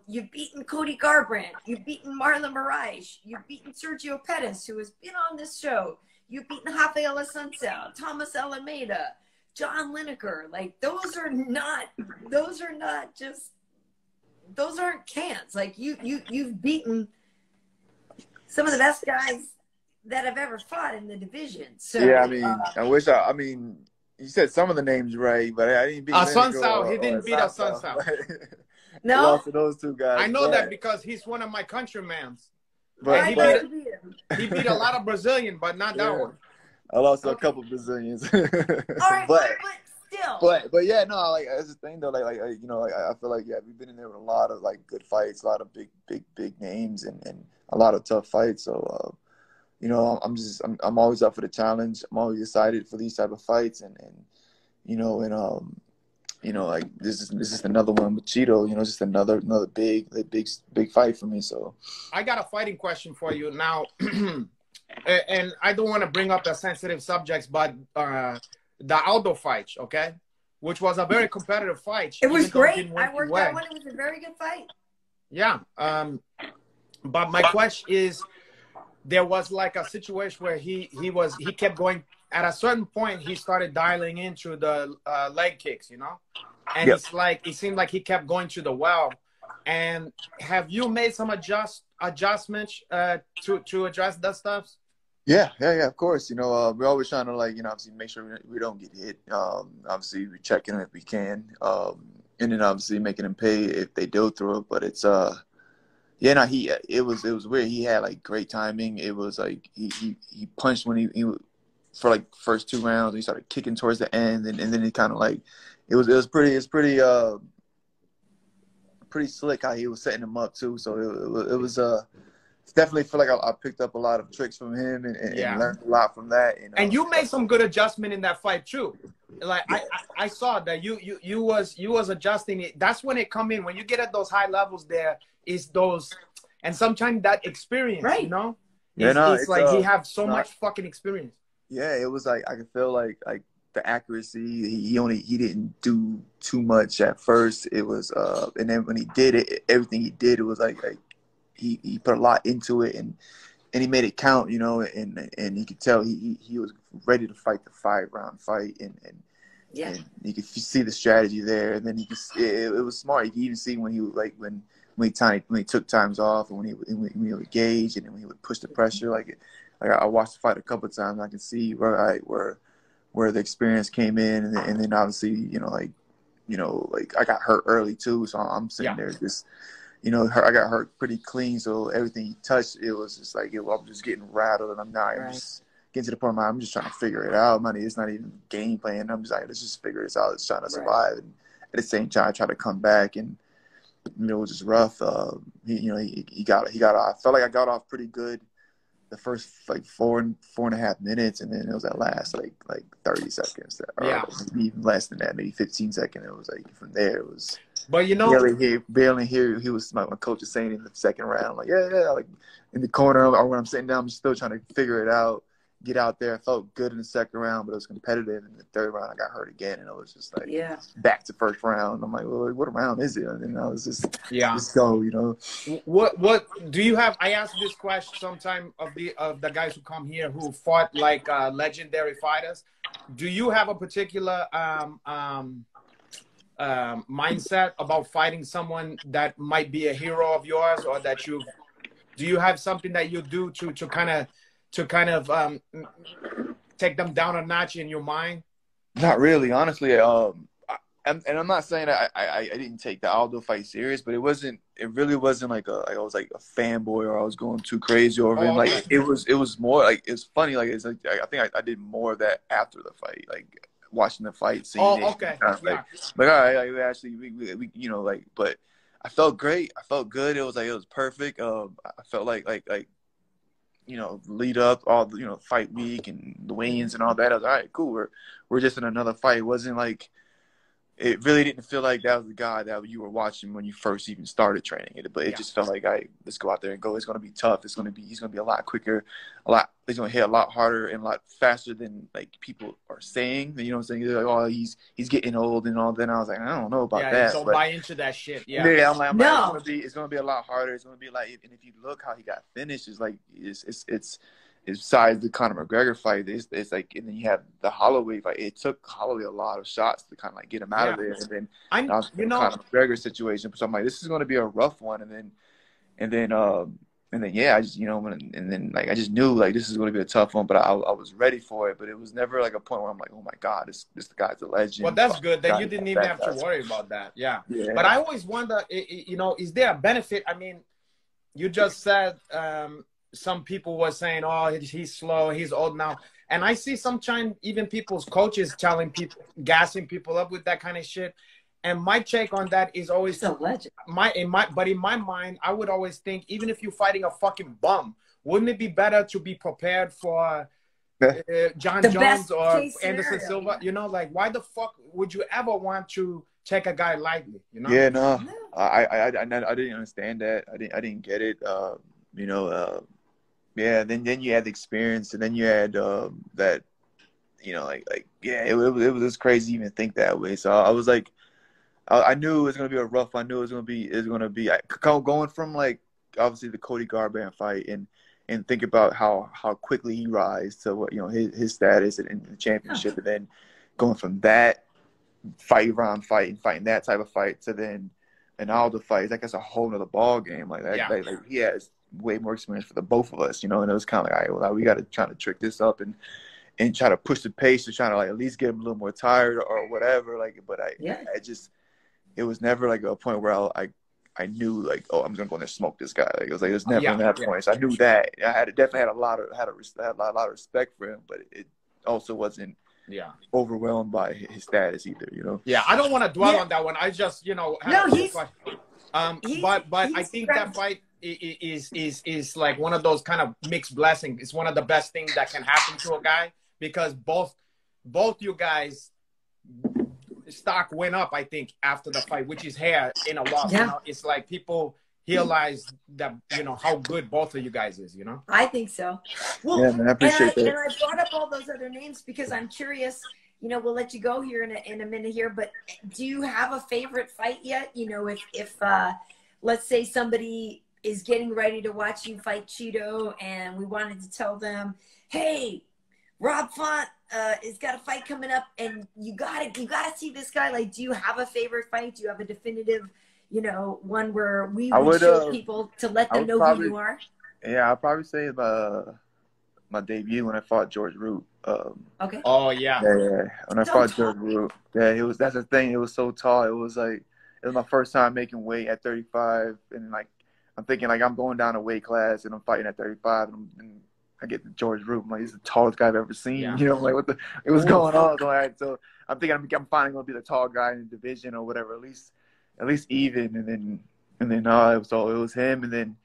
Speaker 1: you've beaten Cody Garbrandt, you've beaten Marlon Moraes, you've beaten Sergio Pettis, who has been on this show, you've beaten Rafael Assunção, Thomas Alameda, John Lineker. Like, those aren't cans. Like, you've beaten some of the best guys that have ever fought in the division. So
Speaker 3: yeah, I mean, you said some of the names right, but I didn't beat
Speaker 2: Assunção. He didn't beat Assunção.
Speaker 3: No, I lost to those two guys.
Speaker 2: I know that because he's one of my countrymen.
Speaker 3: But
Speaker 2: he beat a lot of Brazilian, but not that one.
Speaker 3: I lost to a couple Brazilians.
Speaker 1: All right, but still.
Speaker 3: But yeah, no, like, that's the thing though. I feel like we've been in there with a lot of good fights, a lot of big names, and a lot of tough fights. So I'm always up for the challenge. I'm always excited for these type of fights, and this is another one with Chito. Just another big fight for me. So
Speaker 2: I got a fighting question for you now. And I don't want to bring up the sensitive subjects, but the Aldo fight, okay, which was a very competitive fight.
Speaker 1: It was great. I worked that one. It was a very good fight.
Speaker 2: Yeah. But my question is, there was like a situation where he kept going. At a certain point, he started dialing into the leg kicks, and it seemed like he kept going to the well. And have you made some adjustments to address that stuff?
Speaker 3: Yeah, of course. We're always trying to obviously make sure we don't get hit. Obviously we're checking if we can, and then obviously making them pay if they do throw it. But it's it was weird. He had great timing. It was he punched when he for first 2 rounds. He started kicking towards the end, and then he kind of it was pretty slick how he was setting him up too. So it was definitely feel like I picked up a lot of tricks from him and learned a lot from that. You know?
Speaker 2: And you made some good adjustment in that fight too. Like I saw that you was adjusting it. That's when it come in. When you get at those high levels, there is those, and sometimes that experience,
Speaker 1: right.
Speaker 2: you know,
Speaker 3: it's
Speaker 2: like he have so much fucking experience.
Speaker 3: Yeah, it was like I could feel like the accuracy. He didn't do too much at first. It was and then when he did it, everything he did, it was like he put a lot into it and he made it count, you know, and you could tell he was ready to fight the 5-round fight and you could see the strategy there, and then it was smart. You could even see when he was like when he took times off and when he would engage and when he would push the pressure. Like I watched the fight a couple of times. I can see where the experience came in, and then obviously like I got hurt early too, so I'm sitting there just. You know, I got hurt pretty clean, so everything he touched, it was just like I'm just getting rattled, and I'm just getting to the point where I'm just trying to figure it out. It's not even game plan. I'm just like, let's just figure this out. Let's try to survive, and at the same time, I try to come back, and it was just rough. He got off. I felt like I got off pretty good the first like 4.5 minutes, and then it was that last like 30 seconds, or even less than that, maybe 15 seconds. It was like from there it was.
Speaker 2: But you know,
Speaker 3: barely hear. He was my coach was saying in the second round, like like in the corner or when I'm sitting down, I'm still trying to figure it out, get out there. I felt good in the second round, but it was competitive. In the third round, I got hurt again, and it was just like back to first round. I'm like, well, what round is it? And I was just just go, you know.
Speaker 2: What do you have? I asked this question sometime of the guys who come here who fought like legendary fighters. Do you have a particular mindset about fighting someone that might be a hero of yours, or that do you have something that you do to kind of take them down a notch in your mind?
Speaker 3: Not really, honestly. And I'm not saying that I didn't take the Aldo fight serious, but it really wasn't like I was like a fanboy or I was going too crazy over him. Like it was more like, it's funny. Like it's like, I think I did more of that after the fight, like watching the fight, seeing it.
Speaker 2: Okay.
Speaker 3: Like all right, like, actually we you know, like, but I felt great. I felt good. It was perfect. I felt like you know, lead up all the, you know, fight week and the weigh-ins and all that. I was all right, cool. We're just in another fight. It wasn't like, it really didn't feel like that was the guy that you were watching when you first even started training it. But it just felt like, all right, let's go out there and go. It's going to be tough. He's going to be a lot quicker, he's going to hit a lot harder and a lot faster than like people are saying. You know what I'm saying? They're like, oh, he's getting old and all that. And I was like, I don't know about that.
Speaker 2: Don't buy into that shit. Yeah.
Speaker 3: I'm like, it's going to be a lot harder. It's going to be like, and if you look how he got finished, it's like, it's besides the Conor McGregor fight, it's like, and then you have the Holloway fight. It took Holloway a lot of shots to kind of like get him out of there, and then the Conor McGregor situation. So I'm like, this is going to be a rough one, and then I just, you know, and then like I just knew like this is going to be a tough one, but I was ready for it. But it was never like a point where I'm like, oh my God, this guy's a legend.
Speaker 2: Well, that's good that you didn't even have to worry about that. Yeah. But I always wonder, you know, is there a benefit? I mean, you just said. Some people were saying, oh, he's slow, he's old now. And I see sometimes even people's coaches telling people, gassing people up with that kind of shit. And my take on that is always
Speaker 1: a legend.
Speaker 2: But in my mind, I would always think, even if you're fighting a fucking bum, wouldn't it be better to be prepared for John Jones or Anderson Silva? You know, like, why the fuck would you ever want to take a guy lightly? You know?
Speaker 3: Yeah, no. I didn't understand that. I didn't get it. You know, yeah, then you had the experience, and then you had that, you know, it was crazy to even think that way. So I was like, I knew it was gonna be a rough. I knew it was gonna be going from like obviously the Cody Garbrandt fight and think about how quickly he rise to what, you know, his status in the championship, and then going from that fighting that type of fight to then an Aldo fight. Like that's a whole nother ball game. Like that, like he has way more experience for the both of us, you know, and it was kind of like, all right, well, we got to try to trick this up and try to push the pace to try to like at least get him a little more tired or whatever. Like, but I just, it was never like a point where I knew like, oh, I'm gonna go in there and smoke this guy. Like, it was like, there's never that point. So I knew that I definitely had a lot of respect for him, but it also wasn't overwhelmed by his status either, you know.
Speaker 2: Yeah, I don't want to dwell on that one. I just, you know, but I think that fight is like one of those kind of mixed blessings. It's one of the best things that can happen to a guy, because both you guys stock went up, I think, after the fight, which is hair in a lot.
Speaker 1: Yeah.
Speaker 2: You know, it's like people realize that, you know, how good both of you guys is, you know.
Speaker 1: I think so. Well,
Speaker 3: Yeah, man, I appreciate that.
Speaker 1: And I brought up all those other names because I'm curious. You know, we'll let you go here in a minute here, but do you have a favorite fight yet? You know, if let's say somebody is getting ready to watch you fight Chito, and we wanted to tell them, hey, Rob Font has got a fight coming up, and you gotta see this guy. Like, do you have a favorite fight? Do you have a definitive, you know, one where we would show people to let them know who you are?
Speaker 3: Yeah, I'll probably say my debut when I fought George Root.
Speaker 1: Okay.
Speaker 2: Oh yeah.
Speaker 3: Yeah. When I fought George Root. Yeah, that's the thing. It was so tall. It was my first time making weight at 35, and like I'm thinking like I'm going down a weight class and I'm fighting at 35, and I get to George Root. I'm like, he's the tallest guy I've ever seen.
Speaker 2: Yeah.
Speaker 3: You know, like it was going on. So, all right, so I'm thinking I'm finally gonna be the tall guy in the division or whatever, at least even. And then it was him,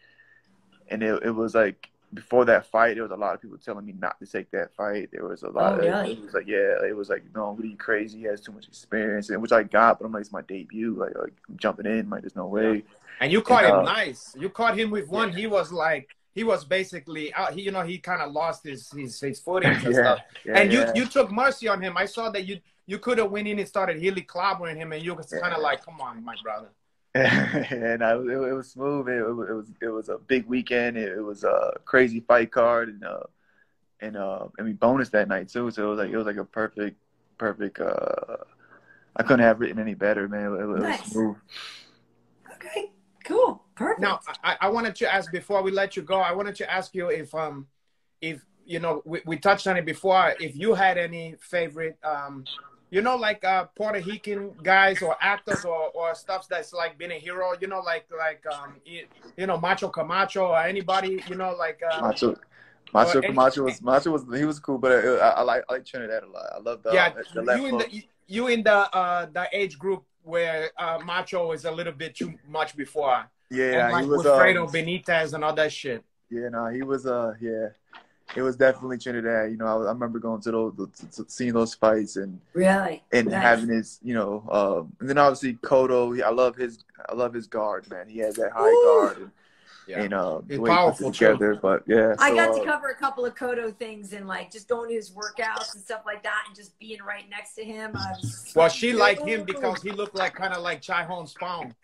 Speaker 3: and it was like, before that fight, there was a lot of people telling me not to take that fight. There was a lot of,
Speaker 1: really?
Speaker 3: it was like, yeah, it was like, no, what are you, crazy? He has too much experience, and which I got, but I'm like, it's my debut. Like I'm jumping in, like there's no way.
Speaker 2: Yeah. And you caught him nice. You caught him with one. Yeah. He was basically out. He kind of lost his footing and stuff. And you took mercy on him. I saw that you could have went in and started really clobbering him, and you was kind of like, come on, my brother.
Speaker 3: And it was smooth. It was a big weekend. It was a crazy fight card, and we bonus that night too. So it was like a perfect. I couldn't have written any better, man. It
Speaker 1: Nice.
Speaker 3: was smooth.
Speaker 1: Okay. Cool. Perfect.
Speaker 2: Now, I wanted to ask, before we let you go, I wanted to ask you if you know, we touched on it before, if you had any favorite, you know, like Puerto Rican guys or actors or stuff that's like been a hero, you know, like you know, Macho Camacho or anybody, you know, like
Speaker 3: Macho Camacho was cool, but I like Trinidad a lot. I love the left hook.
Speaker 2: You in the age group where Macho is a little bit too much before.
Speaker 3: Yeah,
Speaker 2: and like
Speaker 3: he was
Speaker 2: with Fredo Benitez and all that shit.
Speaker 3: Yeah, no, he was it was definitely Trinidad. You know, I remember going to seeing those fights and
Speaker 1: really nice.
Speaker 3: Having his, you know, and then obviously Cotto. I love his guard, man. He has that high guard. And
Speaker 2: it's
Speaker 3: the way
Speaker 2: powerful
Speaker 3: together, but yeah.
Speaker 1: I got to cover a couple of Cotto things and like just going to his workouts and stuff like that, and just being right next to him.
Speaker 2: Well, she liked him because he looked like kind of like Chai Hon Spawn.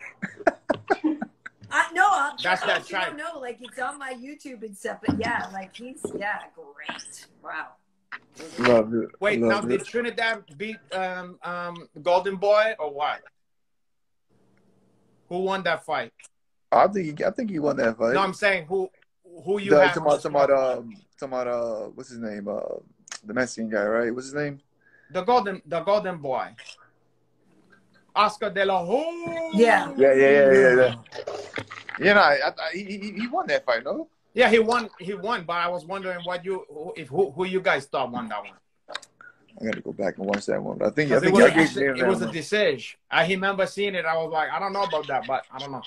Speaker 1: I know.
Speaker 2: That's that Chai.
Speaker 1: I don't know. Like it's on my YouTube and stuff, but yeah, like he's great. Wow.
Speaker 3: Love it.
Speaker 2: Wait, now did Trinidad beat Golden Boy or what? Who won that fight?
Speaker 3: I think he won that fight.
Speaker 2: No, I'm saying who you have.
Speaker 3: Talking about what's his name? The Mexican guy, right? What's his name?
Speaker 2: The Golden Boy. Oscar De La Hoya.
Speaker 1: Yeah.
Speaker 3: You know, he won that fight, no?
Speaker 2: Yeah, he won. But I was wondering who you guys thought won that one.
Speaker 3: I got to go back and watch that one. But I think
Speaker 2: it was a decision. I remember seeing it. I was like, I don't know about that, but I don't know.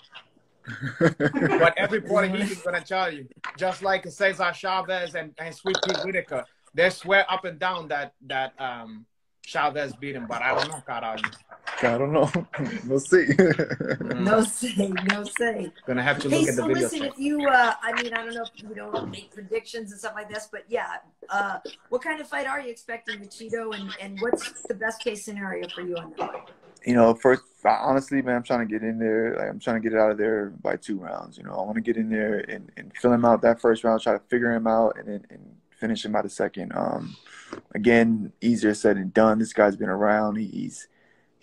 Speaker 2: But every Puerto Rican is gonna tell you, just like Cesar Chavez and Sweet Pea Whitaker, they swear up and down that Chavez beat him. But I don't know, Karyn.
Speaker 3: I don't know. We'll see.
Speaker 1: No say.
Speaker 2: Gonna have to look at the video.
Speaker 1: Listen, if you, I mean, I don't know if you don't make predictions and stuff like this, but yeah, what kind of fight are you expecting with Chito, and what's the best case scenario for you on that fight?
Speaker 3: You know, first, honestly, man, I'm trying to get in there. Like, I'm trying to get it out of there by 2 rounds. You know, I want to get in there and fill him out that first round, try to figure him out, and finish him out the second. Again, easier said than done. This guy's been around. He's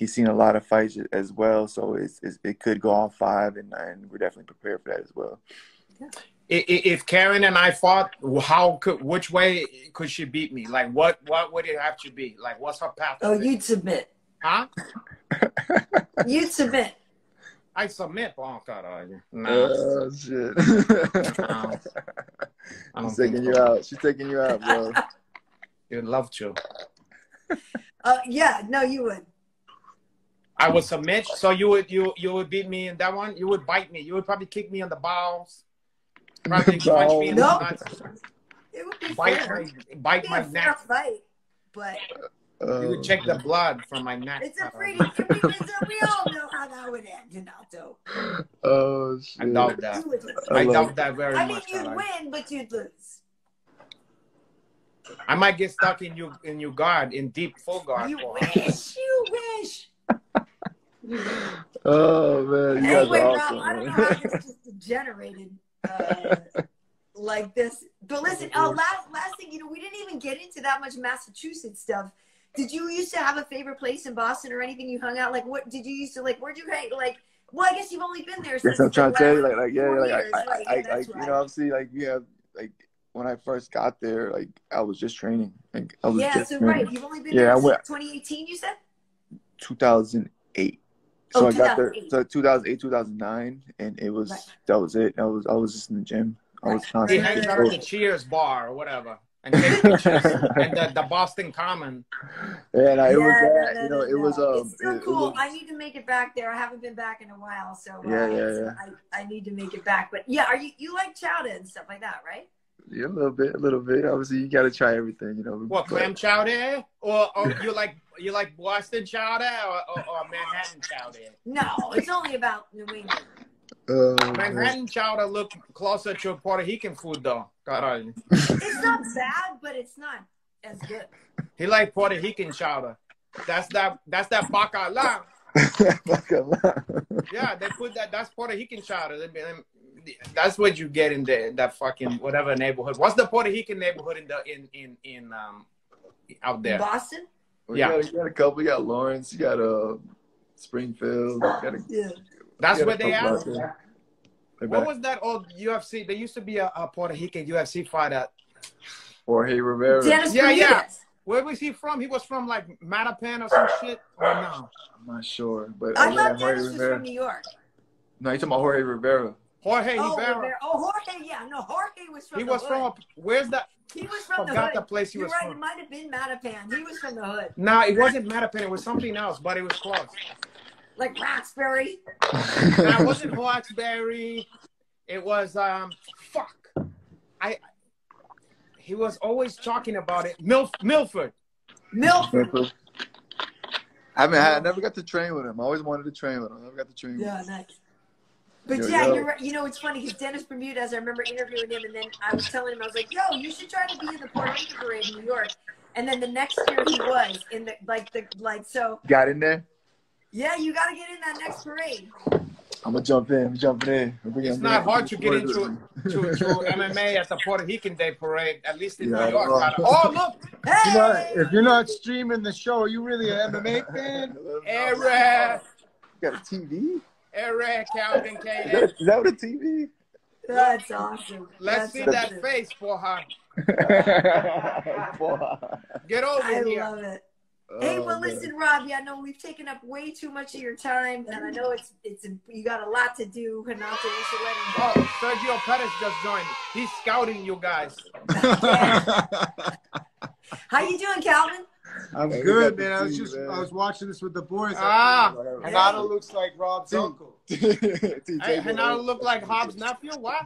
Speaker 3: seen a lot of fights as well, so it could go on 5, and we're definitely prepared for that as well.
Speaker 1: Yeah.
Speaker 2: If Karyn and I fought, which way could she beat me? Like, what would it have to be? Like, what's her path?
Speaker 1: Oh, you'd submit.
Speaker 2: Huh?
Speaker 1: You'd submit.
Speaker 2: I submit. Oh, God. No.
Speaker 3: Oh, shit.
Speaker 2: No.
Speaker 3: She's taking you out. She's taking you out, bro.
Speaker 2: You'd love to.
Speaker 1: Yeah, no, you would.
Speaker 2: I would submit. So you would beat me in that one? You would bite me. You would probably kick me on the balls. Probably punch me in the
Speaker 1: No.
Speaker 2: nuts,
Speaker 1: It would be
Speaker 2: bite
Speaker 1: fair.
Speaker 2: bite my
Speaker 1: It'd be a fair
Speaker 2: neck.
Speaker 1: fight, but
Speaker 2: You would check the blood from my neck.
Speaker 1: it's a pretty. We all know how that would end, Renato.
Speaker 3: Oh shit!
Speaker 2: I doubt that.
Speaker 1: You would lose.
Speaker 2: I doubt that very
Speaker 1: I mean,
Speaker 2: much.
Speaker 1: you'd
Speaker 2: Karyn.
Speaker 1: win, but you'd lose.
Speaker 2: I might get stuck in your guard, in deep full guard.
Speaker 1: You wish. You wish.
Speaker 3: Oh man, you guys
Speaker 1: Anyway,
Speaker 3: are
Speaker 1: Rob,
Speaker 3: awesome,
Speaker 1: I don't know
Speaker 3: man.
Speaker 1: how this just degenerated like this. But listen, last thing, we didn't even get into that much Massachusetts stuff. Did you used to have a favorite place in Boston or anything you hung out? Like, what did you used to like? Where'd you hang? Like, well, I guess you've only been there since.
Speaker 3: Yes, I'm trying to tell you, like,
Speaker 1: 4 years, right? That's right.
Speaker 3: obviously, like, yeah, like when I first got there, like, I was just training, like, I was
Speaker 1: Yeah,
Speaker 3: just
Speaker 1: so
Speaker 3: training.
Speaker 1: right, you've only been there since 2018. You said
Speaker 3: 2008.
Speaker 1: Oh,
Speaker 3: So I got there,
Speaker 1: 2008.
Speaker 3: so 2008, 2009, and it was
Speaker 1: Right.
Speaker 3: that was it. I was just in the gym. I was
Speaker 2: He
Speaker 3: constantly.
Speaker 2: hangs out at the Cheers bar or whatever, and takes pictures, and the Boston Common.
Speaker 3: Yeah, no, it was that.
Speaker 1: no,
Speaker 3: You know,
Speaker 1: no,
Speaker 3: it was
Speaker 1: it's still
Speaker 3: it
Speaker 1: cool.
Speaker 3: was-
Speaker 1: I need to make it back there. I haven't been back in a while, so
Speaker 3: Yeah.
Speaker 1: I need to make it back. But yeah, are you like chowder and stuff like that, right?
Speaker 3: Yeah, a little bit. Obviously, you got to try everything, you know.
Speaker 2: What,
Speaker 3: but-
Speaker 2: clam chowder, or you like Boston chowder or Manhattan chowder?
Speaker 1: No, it's only about New England.
Speaker 2: Manhattan chowder look closer to Puerto Rican food though. Karyn.
Speaker 1: It's not bad, but it's not as good.
Speaker 2: He like Puerto Rican chowder. That's that bacala. Yeah, they put that. That's Puerto Rican chowder. That's what you get in that fucking whatever neighborhood. What's the Puerto Rican neighborhood in out there?
Speaker 1: Boston?
Speaker 3: Well,
Speaker 2: Yeah.
Speaker 3: you got a couple. You got Lawrence. You got Springfield.
Speaker 1: Yeah.
Speaker 2: That's
Speaker 3: you got
Speaker 2: where
Speaker 3: a
Speaker 2: they
Speaker 3: couple
Speaker 2: are.
Speaker 3: out there. They're
Speaker 2: What
Speaker 3: back.
Speaker 2: was that old UFC? There used to be a Puerto Rican UFC fighter.
Speaker 3: Jorge Rivera.
Speaker 1: Dennis
Speaker 2: Yeah.
Speaker 1: Bermudez.
Speaker 2: Where was he from? He was from like Mattapan or some shit. Or no?
Speaker 3: I'm not sure, but
Speaker 1: I
Speaker 3: yeah,
Speaker 1: thought
Speaker 3: Jorge
Speaker 1: Dennis was
Speaker 3: Rivera.
Speaker 1: from New York.
Speaker 3: No, you talking about Jorge Rivera?
Speaker 2: Jorge
Speaker 1: Oh,
Speaker 2: Rivera.
Speaker 1: Rivera. Oh, Jorge, yeah. No, Jorge was from
Speaker 2: He
Speaker 1: the
Speaker 2: was
Speaker 1: hood.
Speaker 2: from where's that?
Speaker 1: He was from the
Speaker 2: Forgot
Speaker 1: hood.
Speaker 2: the place he
Speaker 1: You're
Speaker 2: was
Speaker 1: right,
Speaker 2: from.
Speaker 1: it might have been Mattapan. He was from the hood.
Speaker 2: No, it wasn't Mattapan. It was something else, but it was close.
Speaker 1: Like Roxbury.
Speaker 2: No, it wasn't Hawkesbury. It was fuck. He was always talking about it. Milford.
Speaker 1: Milford.
Speaker 3: I never got to train with him. I always wanted to train with him. I never got to train with
Speaker 1: Yeah,
Speaker 3: him.
Speaker 1: nice. But
Speaker 3: Yo,
Speaker 1: yeah,
Speaker 3: yo.
Speaker 1: you're right. You know, it's funny because Dennis Bermudez, I remember interviewing him, and then I was telling him, I was like, yo, you should try to be in the Puerto Rican parade in New York. And then the next year he was in so
Speaker 3: Got in there?
Speaker 1: yeah, you got to get in that next parade.
Speaker 3: I'm going to jump in. I'm jumping in.
Speaker 2: It's not hard to get into to MMA at the Puerto Rican Day parade, at least in
Speaker 3: Yeah,
Speaker 2: New York.
Speaker 3: I know.
Speaker 2: Oh, look.
Speaker 1: Hey!
Speaker 5: If you're not streaming the show, are you really an MMA fan?
Speaker 2: Eric.
Speaker 3: You got a TV?
Speaker 2: Eric, Calvin
Speaker 3: Is
Speaker 2: Kattar.
Speaker 3: that what a TV?
Speaker 1: That's awesome.
Speaker 2: Let's
Speaker 1: That's
Speaker 2: see
Speaker 1: awesome.
Speaker 2: that face for her.
Speaker 3: Boy.
Speaker 2: Get over
Speaker 1: I
Speaker 2: here.
Speaker 1: love it. Hey, well,
Speaker 3: Oh, man.
Speaker 1: listen, Robbie, I know we've taken up way too much of your time, and I know it's you got a lot to do, Renato. We should let him go.
Speaker 2: Oh, Sergio Perez just joined. He's scouting you guys.
Speaker 1: How you doing, Calvin?
Speaker 5: I'm
Speaker 3: Hey, we
Speaker 5: good,
Speaker 3: got
Speaker 5: man.
Speaker 3: the
Speaker 5: I was watching this with the boys.
Speaker 2: Ah.
Speaker 5: Renato looks like Rob's uncle.
Speaker 2: Hey, Renato look like Hobbs' nephew? What?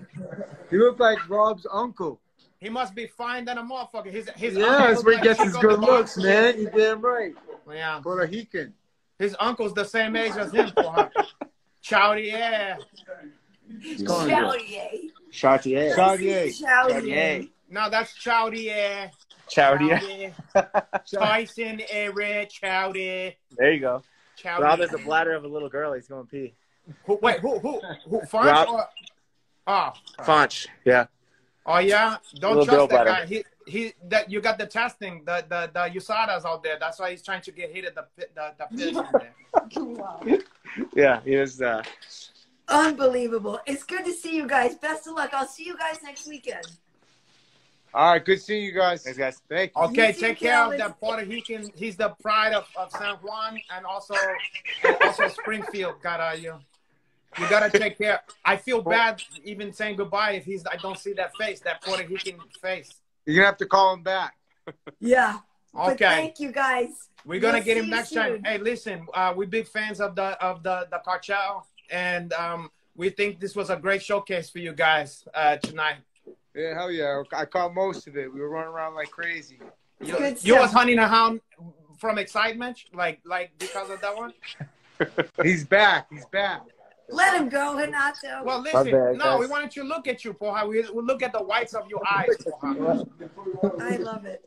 Speaker 5: He looked like Rob's uncle.
Speaker 2: He must be fine than a motherfucker. His
Speaker 5: Yeah,
Speaker 2: uncle
Speaker 5: that's where he
Speaker 2: look
Speaker 5: gets
Speaker 2: like
Speaker 5: his
Speaker 2: Chico
Speaker 5: good
Speaker 2: the
Speaker 5: looks,
Speaker 2: Boxer.
Speaker 5: man. You damn right.
Speaker 2: Yeah.
Speaker 5: Puerto Rican.
Speaker 2: His uncle's the same age as him. For her. Chowdy, yeah.
Speaker 1: Chowdier.
Speaker 6: Chartier.
Speaker 1: Chowdier.
Speaker 2: No, that's Chowdy, yeah.
Speaker 6: Chowdier.
Speaker 2: Tyson, Eric, Chowdy.
Speaker 6: There you go.
Speaker 2: Chowdy.
Speaker 6: Rob has the bladder of a little girl. He's going pee.
Speaker 2: Who, Fonch
Speaker 6: Rob.
Speaker 2: or? Oh.
Speaker 6: Fonch. Yeah.
Speaker 2: Oh yeah, don't
Speaker 6: Little girl
Speaker 2: trust that
Speaker 6: bladder.
Speaker 2: guy. That you got the testing, the USADA's out there. That's why he's trying to get hit at the pitch in there.
Speaker 6: Yeah. He was.
Speaker 1: Unbelievable. It's good to see you guys. Best of luck. I'll see you guys next weekend.
Speaker 5: All right, good seeing you guys.
Speaker 6: Thanks, guys.
Speaker 5: Thank you.
Speaker 2: Okay,
Speaker 1: You too,
Speaker 2: take care of
Speaker 1: Calvin.
Speaker 2: that Puerto Rican. He's the pride of San Juan and also Springfield. You gotta take care. I feel bad even saying goodbye if I don't see that face, that Puerto Rican face.
Speaker 5: You're going to have to call him back.
Speaker 1: Yeah. But
Speaker 2: Okay.
Speaker 1: thank you guys.
Speaker 2: We're gonna
Speaker 1: We'll
Speaker 2: get
Speaker 1: see
Speaker 2: him
Speaker 1: you
Speaker 2: next time.
Speaker 1: soon.
Speaker 2: Hey, listen, we're big fans of the cartel, and we think this was a great showcase for you guys tonight.
Speaker 5: Yeah, hell yeah. I caught most of it. We were running around like crazy.
Speaker 2: You was hunting a hound from excitement, like because of that one?
Speaker 5: He's back. He's back.
Speaker 1: Let him go, Renato.
Speaker 2: Well, listen,
Speaker 6: bad,
Speaker 2: no,
Speaker 6: guys.
Speaker 2: we wanted to look at you, Porja. We look at the whites of your eyes, Porja.
Speaker 1: I love it.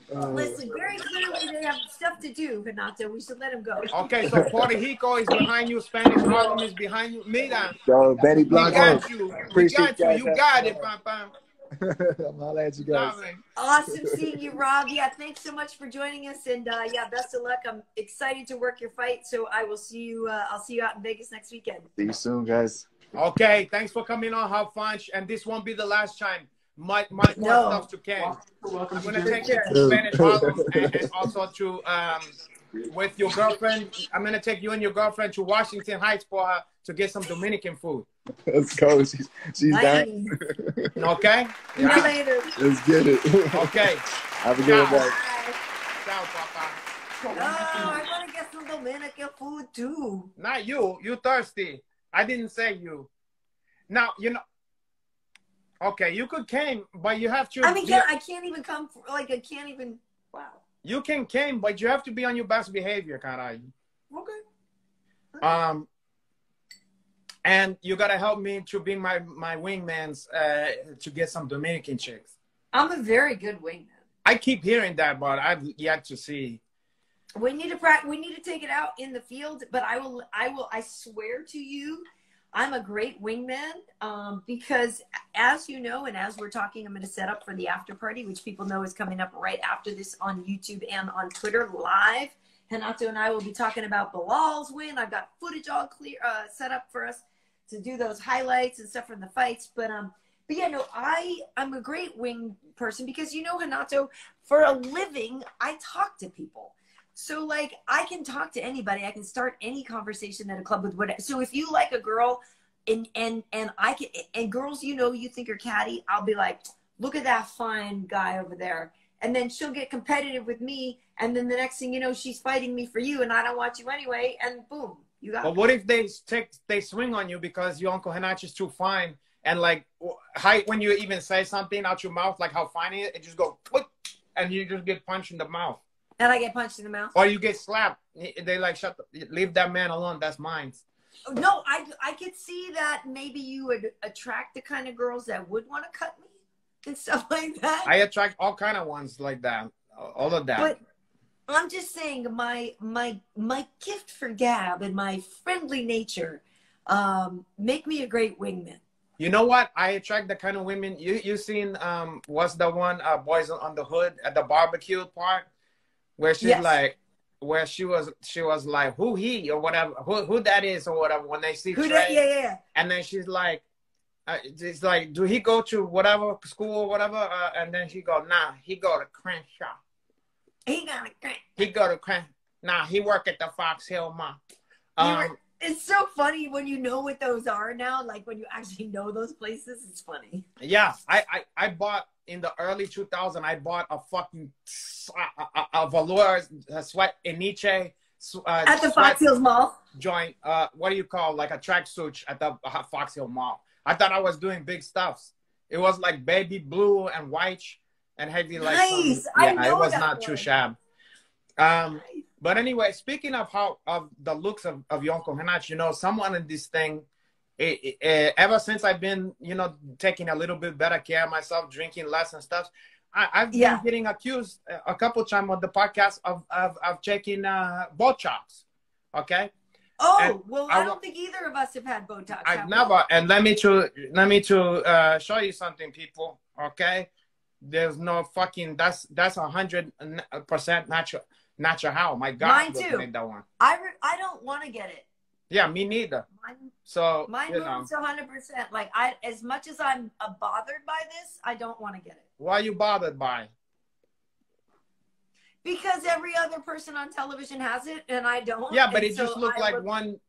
Speaker 1: Listen, very clearly they have stuff to do, Renato. We should let him go.
Speaker 2: Okay, so Puerto Rico is behind you. Spanish Harlem is behind you. Mira,
Speaker 3: Yo, Benny
Speaker 2: we
Speaker 3: Blanco.
Speaker 2: got you. We
Speaker 3: Appreciate
Speaker 2: got you.
Speaker 3: guys.
Speaker 2: You got it, Pam Pam.
Speaker 3: I'm all at you guys.
Speaker 1: Awesome seeing you, Rob. Yeah, thanks so much for joining us, and yeah, best of luck. I'm excited to work your fight, so I will see you. I'll see you out in Vegas next weekend.
Speaker 3: See you soon, guys.
Speaker 2: Okay, thanks for coming on. Have fun, and this won't be the last time. More stuff to Ken. I'm gonna take you to Spanish Harlem and also to with your girlfriend. I'm gonna take you and your girlfriend to Washington Heights for her to get some Dominican food.
Speaker 3: Let's go. She's down.
Speaker 2: Okay.
Speaker 1: See you later.
Speaker 3: Let's get it.
Speaker 2: Okay.
Speaker 3: Have a good one.
Speaker 1: Bye.
Speaker 2: Ciao, Papa.
Speaker 1: Oh, I want to get some Dominican food too.
Speaker 2: Not you. You thirsty. I didn't say you. Now, you know. Okay, you could came, but you have to.
Speaker 1: I mean, I can't even come. I can't even. Wow.
Speaker 2: You can came, but you have to be on your best behavior, caray.
Speaker 1: Okay.
Speaker 2: And you gotta help me to be my wingmans to get some Dominican chicks.
Speaker 1: I'm a very good wingman.
Speaker 2: I keep hearing that, but I've yet to see.
Speaker 1: We need to practice. We need to take it out in the field. But I swear to you, I'm a great wingman because, as you know, and as we're talking, I'm going to set up for the after party, which people know is coming up right after this on YouTube and on Twitter live. Renato and I will be talking about Bilal's win. I've got footage all clear set up for us to do those highlights and stuff from the fights. But yeah, no, I'm a great wing person because, you know, Renato, for a living, I talk to people. So, like, I can talk to anybody. I can start any conversation at a club with whatever. So if you like a girl and I can, and girls, you know, you think are catty, I'll be like, look at that fine guy over there. And then she'll get competitive with me. And then the next thing you know, she's fighting me for you and I don't want you anyway. And boom, you got
Speaker 2: But what if they swing on you because your Uncle Henach is too fine? And like, when you even say something out your mouth, like how fine it just go, and you just get punched in the mouth.
Speaker 1: And I get punched in the mouth?
Speaker 2: Or you get slapped. They like, leave that man alone. That's mine.
Speaker 1: No, I could see that maybe you would attract the kind of girls that would want to cut me and stuff like that.
Speaker 2: I attract all kind of ones like that. All of that.
Speaker 1: But I'm just saying my gift for gab and my friendly nature make me a great wingman.
Speaker 2: You know what? I attract the kind of women. You seen what's the one Boys on the Hood at the barbecue part? Where she's like, where she was like, who he or whatever, who that is or whatever. When they see Trey,
Speaker 1: yeah.
Speaker 2: And then she's like, it's like, do he go to whatever school or whatever? And then she go, nah, he go to Crenshaw.
Speaker 1: He got a crank.
Speaker 2: He go to Crenshaw. Nah, he work at the Fox Hill Mall.
Speaker 1: It's so funny when you know what those are now. Like when you actually know those places, it's funny.
Speaker 2: Yeah, I bought in the early 2000s. I bought a fucking a velour sweat in Nietzsche
Speaker 1: at the Fox Hills Mall
Speaker 2: joint. What do you call like a tracksuit at the Fox Hill Mall? I thought I was doing big stuffs. It was like baby blue and white and heavy like.
Speaker 1: Nice.
Speaker 2: Yeah, it was not too shabby. But anyway, speaking of the looks of your Uncle Henach, you know, someone in this thing, ever since I've been, you know, taking a little bit better care of myself, drinking less and stuff, I've been getting accused a couple times on the podcast of taking Botox. Okay.
Speaker 1: Oh,
Speaker 2: and
Speaker 1: well, I don't think either of us have had Botox.
Speaker 2: I've never. And let me to show you something, people. Okay. There's no fucking. That's 100% natural. How? My God.
Speaker 1: Mine too.
Speaker 2: Made that one.
Speaker 1: I don't want to get it.
Speaker 2: Yeah, me neither.
Speaker 1: Mine moves 100%. Like as much as I'm bothered by this, I don't want to get it.
Speaker 2: Why are you bothered by?
Speaker 1: Because every other person on television has it, and I don't.
Speaker 2: Yeah, but it just looked like one.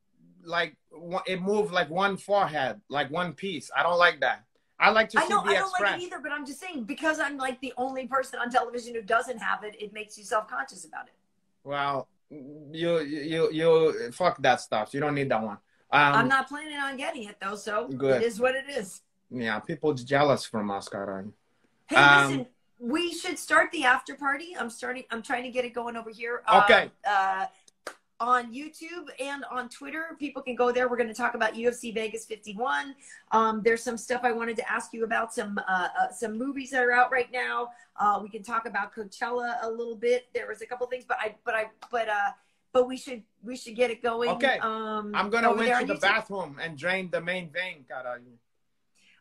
Speaker 2: It moved like one forehead, like one piece. I don't like that. I like to see the expression. I don't like it either,
Speaker 1: but I'm just saying because I'm like the only person on television who doesn't have it, it makes you self-conscious about it.
Speaker 2: Well, you fuck that stuff. You don't need that one.
Speaker 1: I'm not planning on getting it though, so
Speaker 2: Good.
Speaker 1: it is what it is.
Speaker 2: Yeah, people jealous from us, Karyn.
Speaker 1: Hey, listen, we should start the after party. I'm trying to get it going over here.
Speaker 2: Okay.
Speaker 1: On YouTube and on Twitter, people can go there. We're going to talk about UFC Vegas 51. There's some stuff I wanted to ask you about, some movies that are out right now. We can talk about Coachella a little bit. There was a couple things, but we should get it going.
Speaker 2: Okay. I'm gonna went to the
Speaker 1: YouTube.
Speaker 2: bathroom and drain the main vein, Karyn.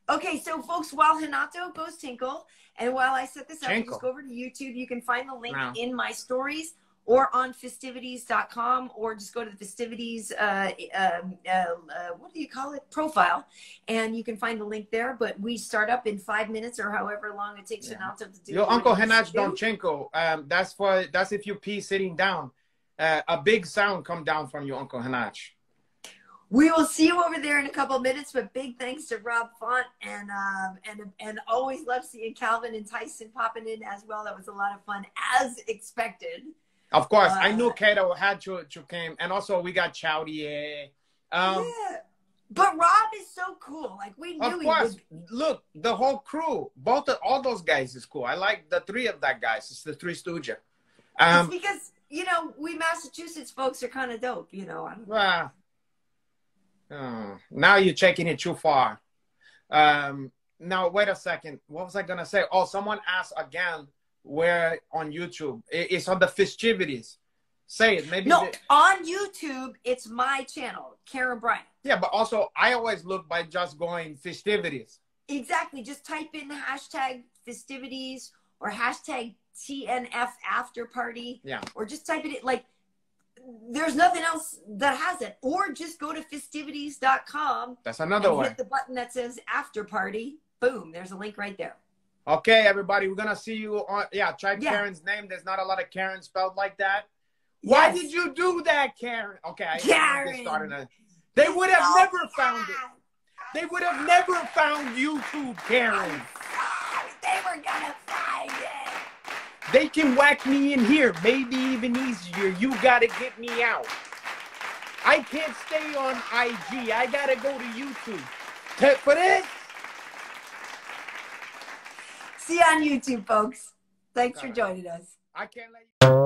Speaker 1: Okay, so folks, while Renato goes tinkle, and while I set this up, you
Speaker 2: Tinkle.
Speaker 1: just go over to YouTube. You can find the link
Speaker 2: Wow.
Speaker 1: in my stories or on festivities.com, or just go to the festivities, what do you call it? Profile. And you can find the link there. But we start up in 5 minutes or however long it takes Renato to do.
Speaker 2: Your Uncle Henach don't chinko. That's if you pee sitting down. A big sound come down from your Uncle Henach.
Speaker 1: We will see you over there in a couple of minutes, but big thanks to Rob Font, and always love seeing Calvin and Tyson popping in as well. That was a lot of fun, as expected.
Speaker 2: Of course, I knew Kato had to came, and also we got Chowdy.
Speaker 1: Yeah, but Rob is so cool. Like we knew.
Speaker 2: Of course, look, the whole crew, all those guys is cool. I like the three of that guys. It's the Three Stooges.
Speaker 1: It's because we Massachusetts folks are kind of dope.
Speaker 2: Now you're taking it too far. Now wait a second. What was I gonna say? Oh, someone asked again. Where on YouTube? It's on the festivities. Say it. Maybe
Speaker 1: no, on YouTube, it's my channel, Karyn Bryant.
Speaker 2: Yeah, but also I always look by just going festivities.
Speaker 1: Exactly. Just type in hashtag festivities or hashtag TNF after party.
Speaker 2: Yeah.
Speaker 1: Or just type it in, like, there's nothing else that has it. Or just go to festivities.com.
Speaker 2: That's another way.
Speaker 1: Hit the button that says after party. Boom. There's a link right there.
Speaker 2: Okay, everybody, we're gonna see you on. Yeah, try Karyn's name. There's not a lot of Karyn spelled like that. Why did you do that, Karyn? Okay,
Speaker 1: Karyn.
Speaker 2: They would have never found it. They would have never found YouTube, Karyn.
Speaker 1: They were gonna find it.
Speaker 2: They can whack me in here, maybe even easier. You gotta get me out. I can't stay on IG. I gotta go to YouTube. For this.
Speaker 1: See you on YouTube, folks. Thanks for joining us.
Speaker 2: I can't let you.